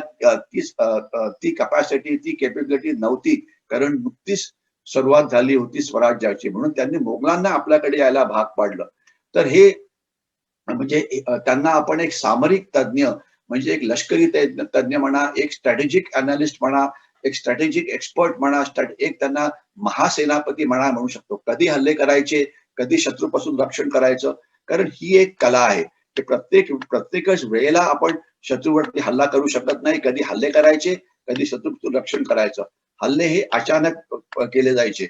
ती कपॅसिटी, ती केपेबिलिटी नव्हती, कारण नुकतीच सुरुवात झाली होती स्वराज्याची. म्हणून त्यांनी मोगलांना आपल्याकडे यायला भाग पाडलं. तर हे म्हणजे त्यांना आपण एक सामरिक तज्ञ, म्हणजे एक लष्करी तज्ञ म्हणा, एक स्ट्रॅटेजिक अनालिस्ट म्हणा, एक स्ट्रॅटेजिक एक्सपर्ट म्हणा, एक त्यांना महासेनापती म्हणू शकतो. कधी हल्ले करायचे, कधी शत्रूपासून रक्षण करायचं, कारण ही एक कला आहे. ते प्रत्येकच वेळेला आपण शत्रूवरती हल्ला करू शकत नाही. कधी हल्ले करायचे, कधी शत्रूपासून रक्षण करायचं. हल्ले हे अचानक केले जायचे.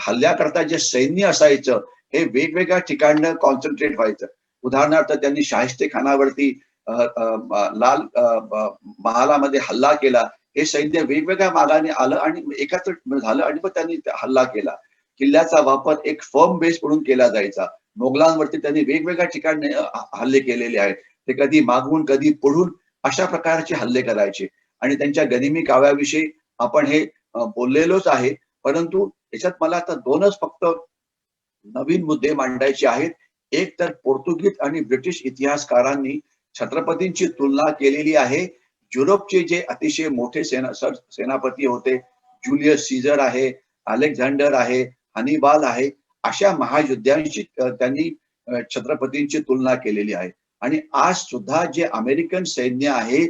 हल्ल्याकरता जे सैन्य असायचं हे वेगवेगळ्या ठिकाणं कॉन्सन्ट्रेट व्हायचं. उदाहरणार्थ त्यांनी शाहिस्ते खानावरती लाल महालामध्ये हल्ला केला. हे सैन्य वेगवेगळ्या मार्गाने आलं आणि एकत्र झालं आणि मग त्यांनी हल्ला केला. किल्ल्याचा वापर एक फर्म बेस म्हणून केला जायचा. मोगलांवरती त्यांनी वेगवेगळ्या ठिकाणी हल्ले केलेले आहेत. ते कधी मागून कधी पुढून अशा प्रकारचे हल्ले करायचे आणि त्यांच्या गनिमी काव्याविषयी आपण हे बोललेलोच आहे. परंतु याच्यात मला आता दोनच फक्त नवीन मुद्दे मांडायचे आहेत. एक तर पोर्तुगीज आणि ब्रिटिश इतिहासकारांनी छत्रपतींची तुलना केलेली आहे युरोपचे जे अतिशय मोठे सेनापती होते, ज्युलियस सीझर आहे, अलेक्झांडर आहे, हनिबाल आहे, अशा महायुद्धांशी त्यांनी छत्रपतींची तुलना केलेली आहे. आणि आज सुद्धा जे अमेरिकन सैन्य आहे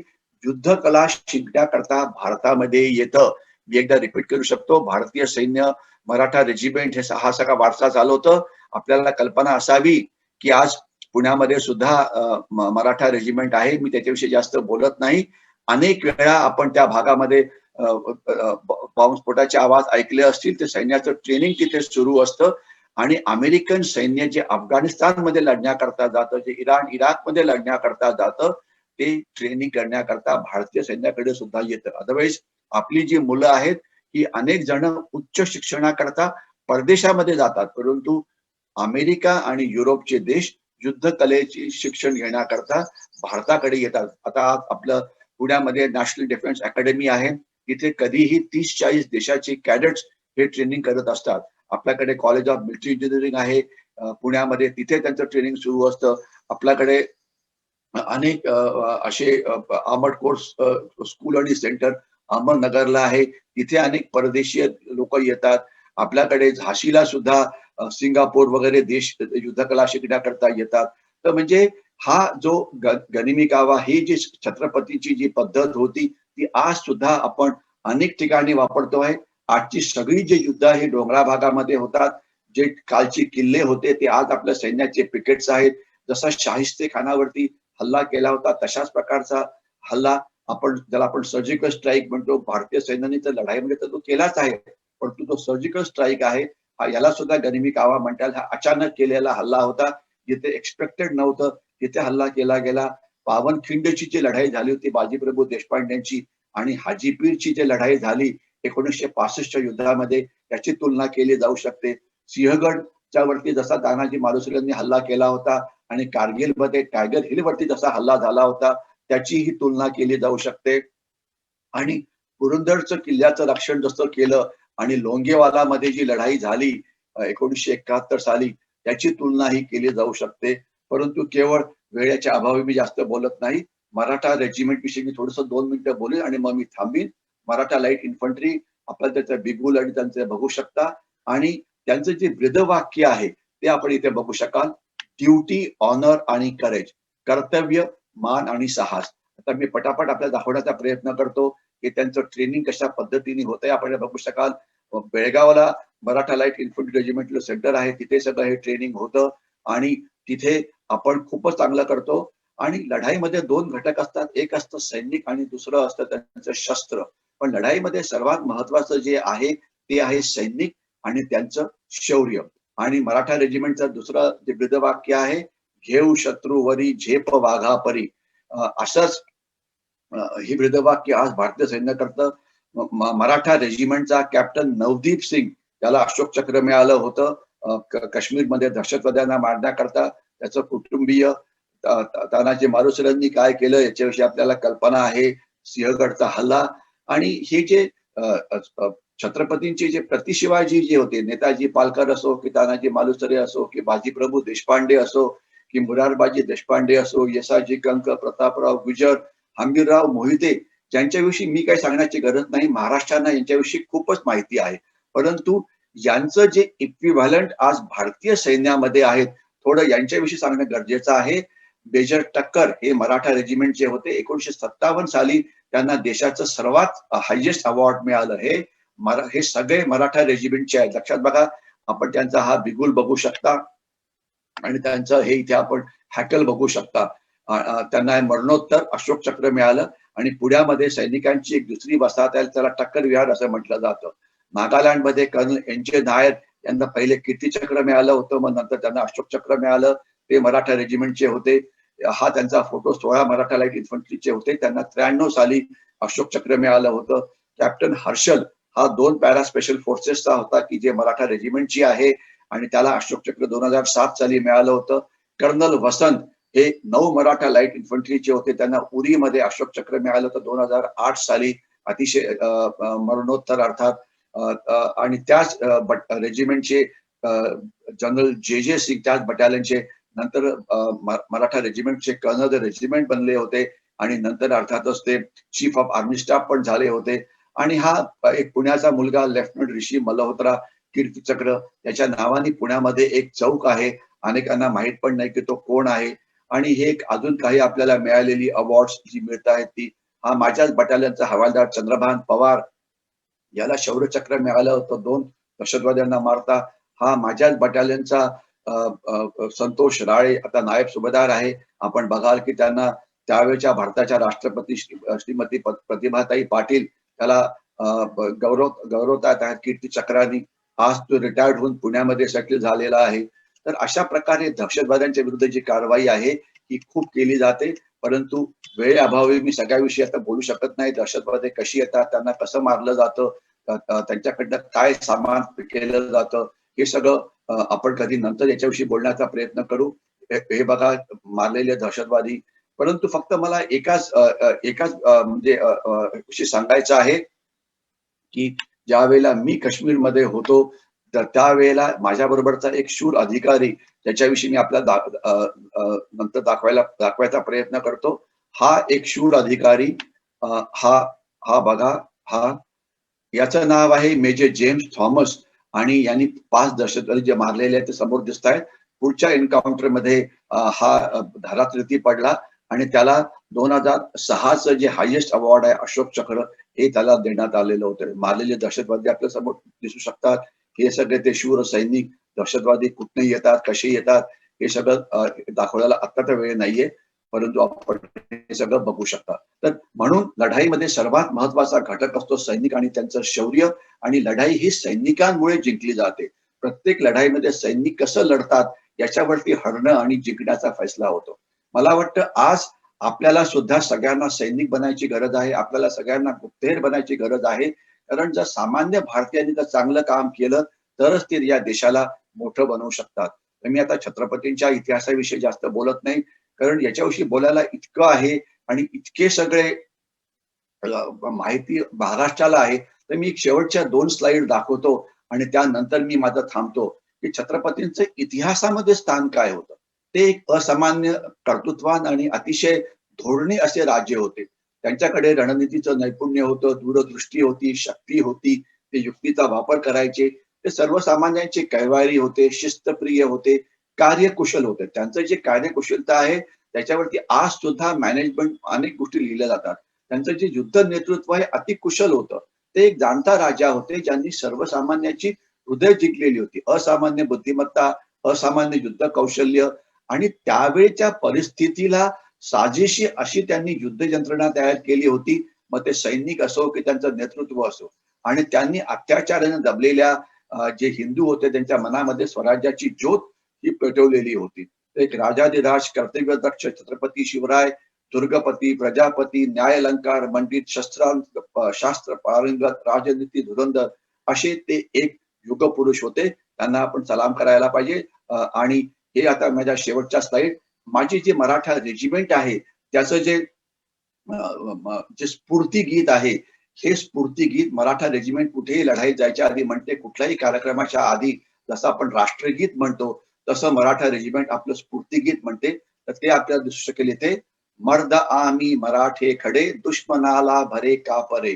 युद्ध कला शिकण्याकरता भारतामध्ये येतं. मी एकदा रिपीट करू शकतो, भारतीय सैन्य मराठा रेजिमेंट हा सगळा वारसा चालवतं. आपल्याला कल्पना असावी की आज पुण्यामध्ये सुद्धा मराठा रेजिमेंट आहे. मी त्याच्याविषयी जास्त बोलत नाही. अनेक वेळा आपण त्या भागामध्ये बॉम्बस्फोटाचे आवाज ऐकले असतील. ते सैन्याचं ट्रेनिंग तिथे सुरू असतं आणि अमेरिकन सैन्य जे अफगाणिस्तानमध्ये लढण्याकरता जातं, जे इराकमध्ये लढण्याकरता जातं, ते ट्रेनिंग करण्याकरता भारतीय सैन्याकडे सुद्धा येतं. अदरवाईज आपली जी मुलं आहेत ही अनेक जण उच्च शिक्षणाकरता परदेशामध्ये जातात, परंतु अमेरिका आणि युरोपचे देश युद्ध कलेची शिक्षण घेण्याकरता भारताकडे येतात. आता आपलं पुण्यामध्ये नॅशनल डिफेन्स अकॅडमी आहे. तिथे कधीही 30-40 देशाचे कॅडेट्स हे ट्रेनिंग करत असतात. आपल्याकडे कॉलेज ऑफ मिलिटरी इंजिनिअरिंग आहे पुण्यामध्ये, तिथे त्यांचं ट्रेनिंग सुरू असतं. आपल्याकडे अनेक असे आर्मड कोर्स स्कूल आणि सेंटर अहमदनगरला आहे. तिथे अनेक परदेशीय लोक येतात. आपल्याकडे झाशीला सुद्धा सिंगापूर वगैरे देश युद्धकला शिकण्याकरता येतात. तर म्हणजे हा जो गनिमी कावा ही जी छत्रपतीची जी पद्धत होती ती आज सुद्धा आपण अनेक ठिकाणी वापरतो आहे. आजची सगळी जी युद्ध ही डोंगरा भागामध्ये होतात. जे कालचे किल्ले होते ते आज आपल्या सैन्याचे पिकेट्स आहेत. जसा शाहिस्ते खानावरती हल्ला केला होता तशाच प्रकारचा हल्ला ज्याला आपण सर्जिकल स्ट्राईक म्हणतो, भारतीय सैन्याने तर लढाईमध्ये तर तो केलाच आहे, परंतु तो सर्जिकल स्ट्राईक आहे याला सुद्धा गनिमी कावा म्हणतात. हा अचानक केलेला हल्ला होता, जिथे एक्सपेक्टेड नव्हतं तिथे हल्ला केला गेला. पावनखिंडची जी लढाई झाली होती बाजीप्रभू देशपांड्यांची आणि हाजीपीरची जी लढाई झाली 1965च्या युद्धामध्ये, त्याची तुलना केली जाऊ शकते. सिंहगडच्या वरती जसा तानाजी मालुसरेंनी हल्ला केला होता आणि कारगिलमध्ये टायगर हिल वरती जसा हल्ला झाला होता त्याची ही तुलना केली जाऊ शकते. आणि पुरंदरचं किल्ल्याचं रक्षण जसं केलं आणि लोंगेवाला मध्ये जी लढाई झाली 1971 साली, त्याची तुलना ही केली जाऊ शकते. परंतु केवळ वेळेच्या अभावी मी जास्त बोलत नाही. मराठा रेजिमेंट विषयी मी थोडस 2 मिनिटं बोलेन आणि मग मी थांबीन. मराठा लाईट इन्फंट्री आपल्याला त्याचं बिगुल आणि त्यांचे बघू शकता आणि त्यांचं जे ब्रीदवाक्य आहे ते आपण इथे बघू शकाल. ड्युटी, ऑनर आणि करेज, कर्तव्य, मान आणि साहस. आता मी पटापट आपल्याला दाखवण्याचा प्रयत्न करतो की त्यांचं ट्रेनिंग कशा पद्धतीने होतंय. आपण बघू शकाल बेळगावला मराठा लाईट इन्फंट्री रेजिमेंटचं सेंटर आहे, तिथे सगळं हे ट्रेनिंग होतं आणि तिथे आपण खूपच चांगलं करतो. आणि लढाईमध्ये 2 घटक असतात, एक असतं सैनिक आणि दुसरं असतं त्यांचं शस्त्र. पण लढाईमध्ये सर्वात महत्वाचं जे आहे ते आहे सैनिक आणि त्यांचं शौर्य. आणि मराठा रेजिमेंटचं दुसरं जे ब्रीदवाक्य आहे, घेऊ शत्रूवरी झेप वाघापरी. असंच ही ब्रीदवाक्य आज भारतीय सैन्याकरता मराठा रेजिमेंटचा कॅप्टन नवदीप सिंग त्याला अशोक चक्र मिळालं होतं. काश्मीरमध्ये दहशतवाद्यांना मारण्याकरता त्याचं कुटुंबीय तानाजी मालुसरेंनी काय केलं याच्याविषयी आपल्याला कल्पना आहे. सिंहगडचा हल्ला आणि हे जे छत्रपतींचे जे प्रतिशिवाजी जे होते, नेताजी पालकर असो की तानाजी मालुसरे असो की बाजीप्रभू देशपांडे असो की मुरारबाजी देशपांडे असो, यसाजी कंक, प्रतापराव गुजर, हंबीरराव मोहिते, ज्यांच्याविषयी मी काही सांगण्याची गरज नाही. महाराष्ट्राला यांच्याविषयी खूपच माहिती आहे. परंतु यांचं जे इक्विव्हॅलंट आज भारतीय सैन्यामध्ये आहेत, थोडं यांच्याविषयी सांगणं गरजेचं आहे. मेजर टक्कर हे मराठा रेजिमेंटचे होते. 1957 साली त्यांना देशाचं सर्वात हायेस्ट अवॉर्ड मिळालं. हे सगळे मराठा रेजिमेंटचे आहेत. लक्षात बघा, आपण त्यांचा हा बिगुल बघू शकता आणि त्यांचं हे इथे आपण हॅकल बघू शकता. त्यांना मरणोत्तर अशोक चक्र मिळालं आणि पुण्यामध्ये सैनिकांची एक दुसरी वसाहत आहे, त्याला टक्कर विहार असं म्हटलं जातं. नागालँडमध्ये कर्नल एन.जे. नायर यांना पहिले कीर्तीचक्र मिळालं होतं, मग नंतर त्यांना अशोक चक्र मिळालं. ते मराठा रेजिमेंटचे होते. हा त्यांचा फोटो 16 मराठा लाईट इन्फंट्रीचे होते. त्यांना 93 साली अशोक चक्र मिळालं होतं. कॅप्टन हर्षल हा 2 पॅरा स्पेशल फोर्सेसचा होता की जे मराठा रेजिमेंटची आहे आणि त्याला अशोक चक्र 2007 साली मिळालं होतं. कर्नल वसंत हे 9 मराठा लाईट इन्फंट्रीचे होते. त्यांना उरीमध्ये अशोक चक्र मिळालं होतं 2008 साली, अतिशय मरणोत्तर अर्थात. आणि त्याच रेजिमेंटचे जनरल जे सिंग त्याच बटालियनचे नंतर मराठा रेजिमेंटचे कर्नल रेजिमेंट बनले होते आणि नंतर अर्थातच ते चीफ ऑफ आर्मी स्टाफ पण झाले होते. आणि हा एक पुण्याचा मुलगा लेफ्टनंट ऋषी मल्होत्रा कीर्तीचक्र, त्याच्या नावाने पुण्यामध्ये एक चौक आहे. अनेकांना माहित पण नाही की तो कोण आहे. आणि हे एक अजून काही आपल्याला मिळालेली अवॉर्ड्स जी मिळत आहेत ती, हा माझ्याच बटालियनचा हवालदार चंद्रभान पवार याला शौर्यचक्र मिळालं होतं 2 दहशतवाद्यांना मारता. हा माझ्याच बटालियनचा संतोष राळे आता नायब सुभेदार आहे. आपण बघाल की त्यांना त्यावेळच्या भारताच्या राष्ट्रपती श्रीमती प्रतिभाताई पाटील त्याला गौरवतात आहेत कीर्तीचक्राने. आज तो रिटायर्ड होऊन पुण्यामध्ये सेटल झालेला आहे. तर अशा प्रकारे दहशतवाद्यांच्या विरुद्ध जी कारवाई आहे ही खूप केली जाते. परंतु वेळेअभावी मी सगळ्याविषयी आता बोलू शकत नाही. दहशतवादी कशी येतात, त्यांना कसं मारलं जातं, त्यांच्याकडनं काय सामान केलं जातं, हे सगळं आपण कधी नंतर याच्याविषयी बोलण्याचा प्रयत्न करू. हे बघा मारलेले दहशतवादी. परंतु फक्त मला एकाच म्हणजे विषयी सांगायचं आहे की ज्या वेळेला मी काश्मीरमध्ये होतो तर त्यावेळेला माझ्या बरोबरचा एक शूर अधिकारी, त्याच्याविषयी मी आपल्याला नंतर दाखवायचा प्रयत्न करतो. हा एक शूर अधिकारी, हा हा बघा, हा याचं नाव आहे मेजर जेम्स थॉमस आणि यांनी 5 दहशतवादी जे मारलेले आहेत ते समोर दिसत आहेत. पुढच्या एन्काउंटर मध्ये हा धारातीर्थी पडला आणि त्याला 2006चं जे हायेस्ट अवॉर्ड आहे अशोक चक्र हे त्याला देण्यात आलेलं होतं. मारलेले दहशतवादी आपल्या समोर दिसू शकतात. हे सगळे ते शूर सैनिक. दहशतवादी कुठून येतात, कसे येतात, हे सगळं दाखवण्याला आता तर वेळ नाहीये, परंतु आपण हे सगळं बघू शकता. तर म्हणून लढाईमध्ये सर्वात महत्वाचा घटक असतो सैनिक आणि त्यांचं शौर्य. आणि लढाई ही सैनिकांमुळे जिंकली जाते. प्रत्येक लढाईमध्ये सैनिक कसं लढतात याच्यावरती हरणं आणि जिंकण्याचा फैसला होतो. मला वाटतं आज आपल्याला सुद्धा सगळ्यांना सैनिक बनायची गरज आहे. आपल्याला सगळ्यांना गुप्तहेर बनायची गरज आहे. कारण जर सामान्य भारतीयांनी जर चांगलं काम केलं तरच ते या देशाला मोठं बनवू शकतात. तर मी आता छत्रपतींच्या इतिहासाविषयी जास्त बोलत नाही, कारण याच्याविषयी बोलायला इतकं आहे आणि इतके सगळे माहिती महाराष्ट्राला आहे. तर मी शेवटच्या 2 स्लाइड दाखवतो आणि त्यानंतर मी माझं थांबतो की छत्रपतींचं इतिहासामध्ये स्थान काय होतं. ते एक असामान्य कर्तृत्वान आणि अतिशय धोरणी असे राज्य होते. त्यांच्याकडे रणनीतीचं नैपुण्य होतं, दूरदृष्टी होती, शक्ती होती. ते युक्तीचा वापर करायचे. ते सर्वसामान्यांचे कैवारी होते, शिस्तप्रिय होते, कार्यकुशल होते. त्यांचं जे कार्यकुशलता आहे त्याच्यावरती आज सुद्धा मॅनेजमेंट अनेक गोष्टी लिहिल्या जातात. त्यांचं जे युद्ध नेतृत्व आहे अतिकुशल होतं. ते एक जाणता राजा होते ज्यांनी सर्वसामान्यांची हृदय जिंकलेली होती. असामान्य बुद्धिमत्ता, असामान्य युद्ध कौशल्य आणि त्यावेळच्या परिस्थितीला साजेशी अशी त्यांनी युद्ध यंत्रणा तयार केली होती. मग ते सैनिक असो की त्यांचं नेतृत्व असो. आणि त्यांनी अत्याचाराने दबलेल्या जे हिंदू होते त्यांच्या मनामध्ये स्वराज्याची ज्योत ही पेटवलेली होती. एक राजाधिराज कर्तव्यदक्ष छत्रपती शिवराय, दुर्गपती, प्रजापती, न्यायालंकार, मंडित, शास्त्र पारंगत, राजनीती धुरंधर असे ते एक युगपुरुष होते. त्यांना आपण सलाम करायला पाहिजे. आणि हे आता माझ्या शेवटच्या स्लाईड, माझी जी मराठा रेजिमेंट आहे त्याचं जे स्फूर्ती गीत आहे, हे स्फूर्ती गीत मराठा रेजिमेंट कुठेही लढाईत जायच्या आधी म्हणते, कुठल्याही कार्यक्रमाच्या आधी जसं आपण राष्ट्रगीत म्हणतो तसं मराठा रेजिमेंट आपलं स्फूर्ती गीत म्हणते. तर ते आपल्याला दिसू शकेल इथे. मर्द आम्ही मराठे खडे, दुश्मनाला भरे कापरे,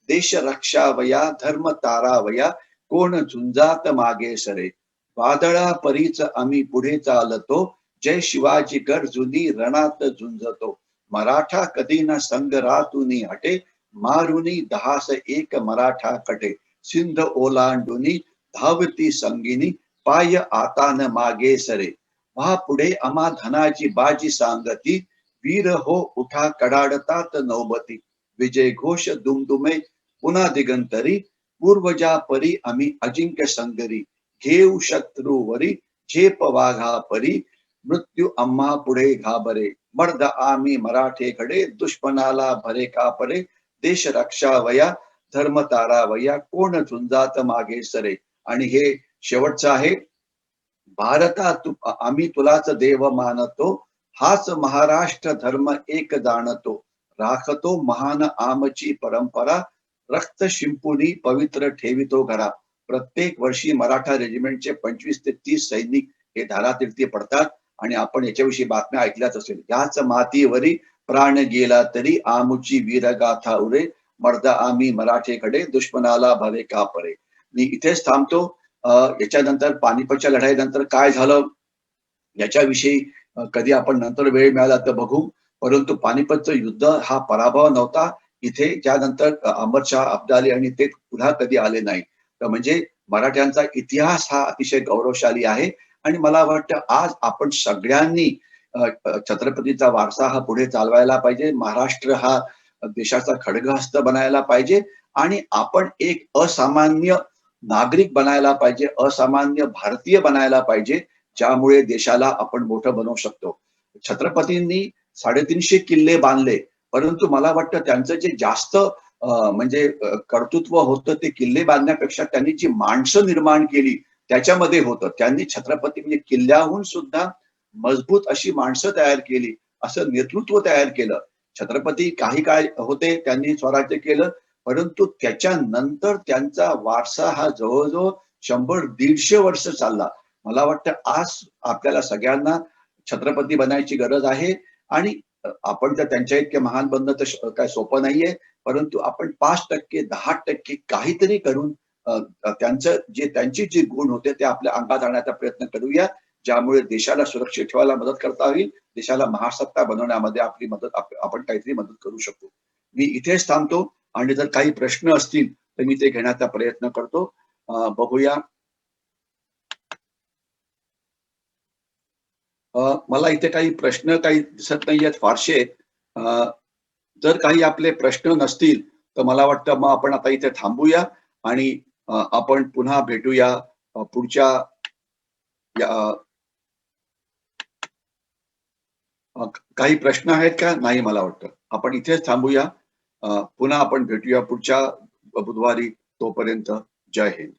देश रक्षावया धर्म तारावया, कोण झुंजात मागे सरे, वादळा परीच आम्ही पुढे चालतो, जय शिवाजी गर्जुनी रणात झुंजतो, मराठा कधी ना संग्रातुनी हटे, मारुनी दहास एक मराठा कटे, सिंध ओलांडुनी धावती संगिनी, पाय आता न मागे सरे, व्हा पुढे आम्हा धनाची बाजी सांगती, वीर हो उठा कडाडतात नौबती, विजय घोष दुमदुमे पुन्हा दिगंतरी, पूर्वजा परी आम्ही अजिंक्य संगरी, घेऊ शत्रूवरी झेप वाघा परी, मृत्यू आम्हा पुढे घाबरे, मर्द आम्ही मराठेकडे, दुश्मनाला भरे कापरे, देश रक्षावया धर्म तारावया, कोण झुंजात मागे सरे. आणि हे शेवटचं आहे. भारता आम्ही तुलाच देव मानतो, हाच महाराष्ट्र धर्म एक जाणतो, राखतो महान आमची परंपरा, रक्त शिंपुनी पवित्र ठेवितो घरा. प्रत्येक वर्षी मराठा रेजिमेंटचे 25 ते 30 सैनिक हे धारातीर्थी पडतात आणि आपण याच्याविषयी बातम्या ऐकल्याच असेल. याच मातीवरी प्राण गेला तरी, आमुची वीरगाथा उरे, मर्द आम्ही मराठेकडे, दुश्मनाला भरे कापरे. मी इथेच थांबतो. याच्यानंतर पानिपतच्या लढाईनंतर काय झालं याच्याविषयी कधी आपण नंतर वेळ मिळाला तर बघू. परंतु पानिपतचं युद्ध हा पराभव नव्हता. इथे त्यानंतर अहमदशाह अब्दाली आणि ते पुन्हा कधी आले नाही. तर म्हणजे मराठ्यांचा इतिहास हा अतिशय गौरवशाली आहे. आणि मला वाटतं आज आपण सगळ्यांनी छत्रपतीचा वारसा हा पुढे चालवायला पाहिजे. महाराष्ट्र हा देशाचा खडगहस्त बनायला पाहिजे आणि आपण एक असामान्य नागरिक बनायला पाहिजे, असामान्य भारतीय बनायला पाहिजे, ज्यामुळे देशाला आपण मोठं बनवू शकतो. छत्रपतींनी 350 किल्ले बांधले, परंतु मला वाटतं त्यांचं जे जास्त म्हणजे कर्तृत्व होतं ते किल्ले बांधण्यापेक्षा त्यांनी जी माणसं निर्माण केली त्याच्यामध्ये होतं. त्यांनी छत्रपती म्हणजे किल्ल्याहून सुद्धा मजबूत अशी माणसं तयार केली, असं नेतृत्व तयार केलं. छत्रपती काही काळ होते, त्यांनी स्वराज्य केलं, परंतु त्याच्यानंतर त्यांचा वारसा हा जवळजवळ 100-150 वर्ष चालला. मला वाटतं आज आपल्याला सगळ्यांना छत्रपती बनायची गरज आहे. आणि आपण तर त्यांच्या इतके महान बनणं तर काय सोपं नाहीये, परंतु आपण 5%, 10% काहीतरी करून त्यांचं त्यांची जे गुण होते ते आपल्या अंगात आणण्याचा प्रयत्न करूया, ज्यामुळे देशाला सुरक्षित ठेवायला मदत करता होईल, देशाला महासत्ता बनवण्यामध्ये आपली मदत आपण काहीतरी मदत करू शकतो. मी इथेच थांबतो आणि जर काही प्रश्न असतील तर मी ते घेण्याचा प्रयत्न करतो. बघूया. मला इथे काही प्रश्न काही दिसत नाहीयेत फारसे. जर काही आपले प्रश्न नसतील तर मला वाटतं मग आपण आता इथे थांबूया आणि आपण पुन्हा भेटूया पुढच्या काही प्रश्न आहेत का? नाही, मला वाटतं आपण इथेच थांबूया. पुन्हा आपण भेटूया पुढच्या बुधवारी. तोपर्यंत जय हिंद.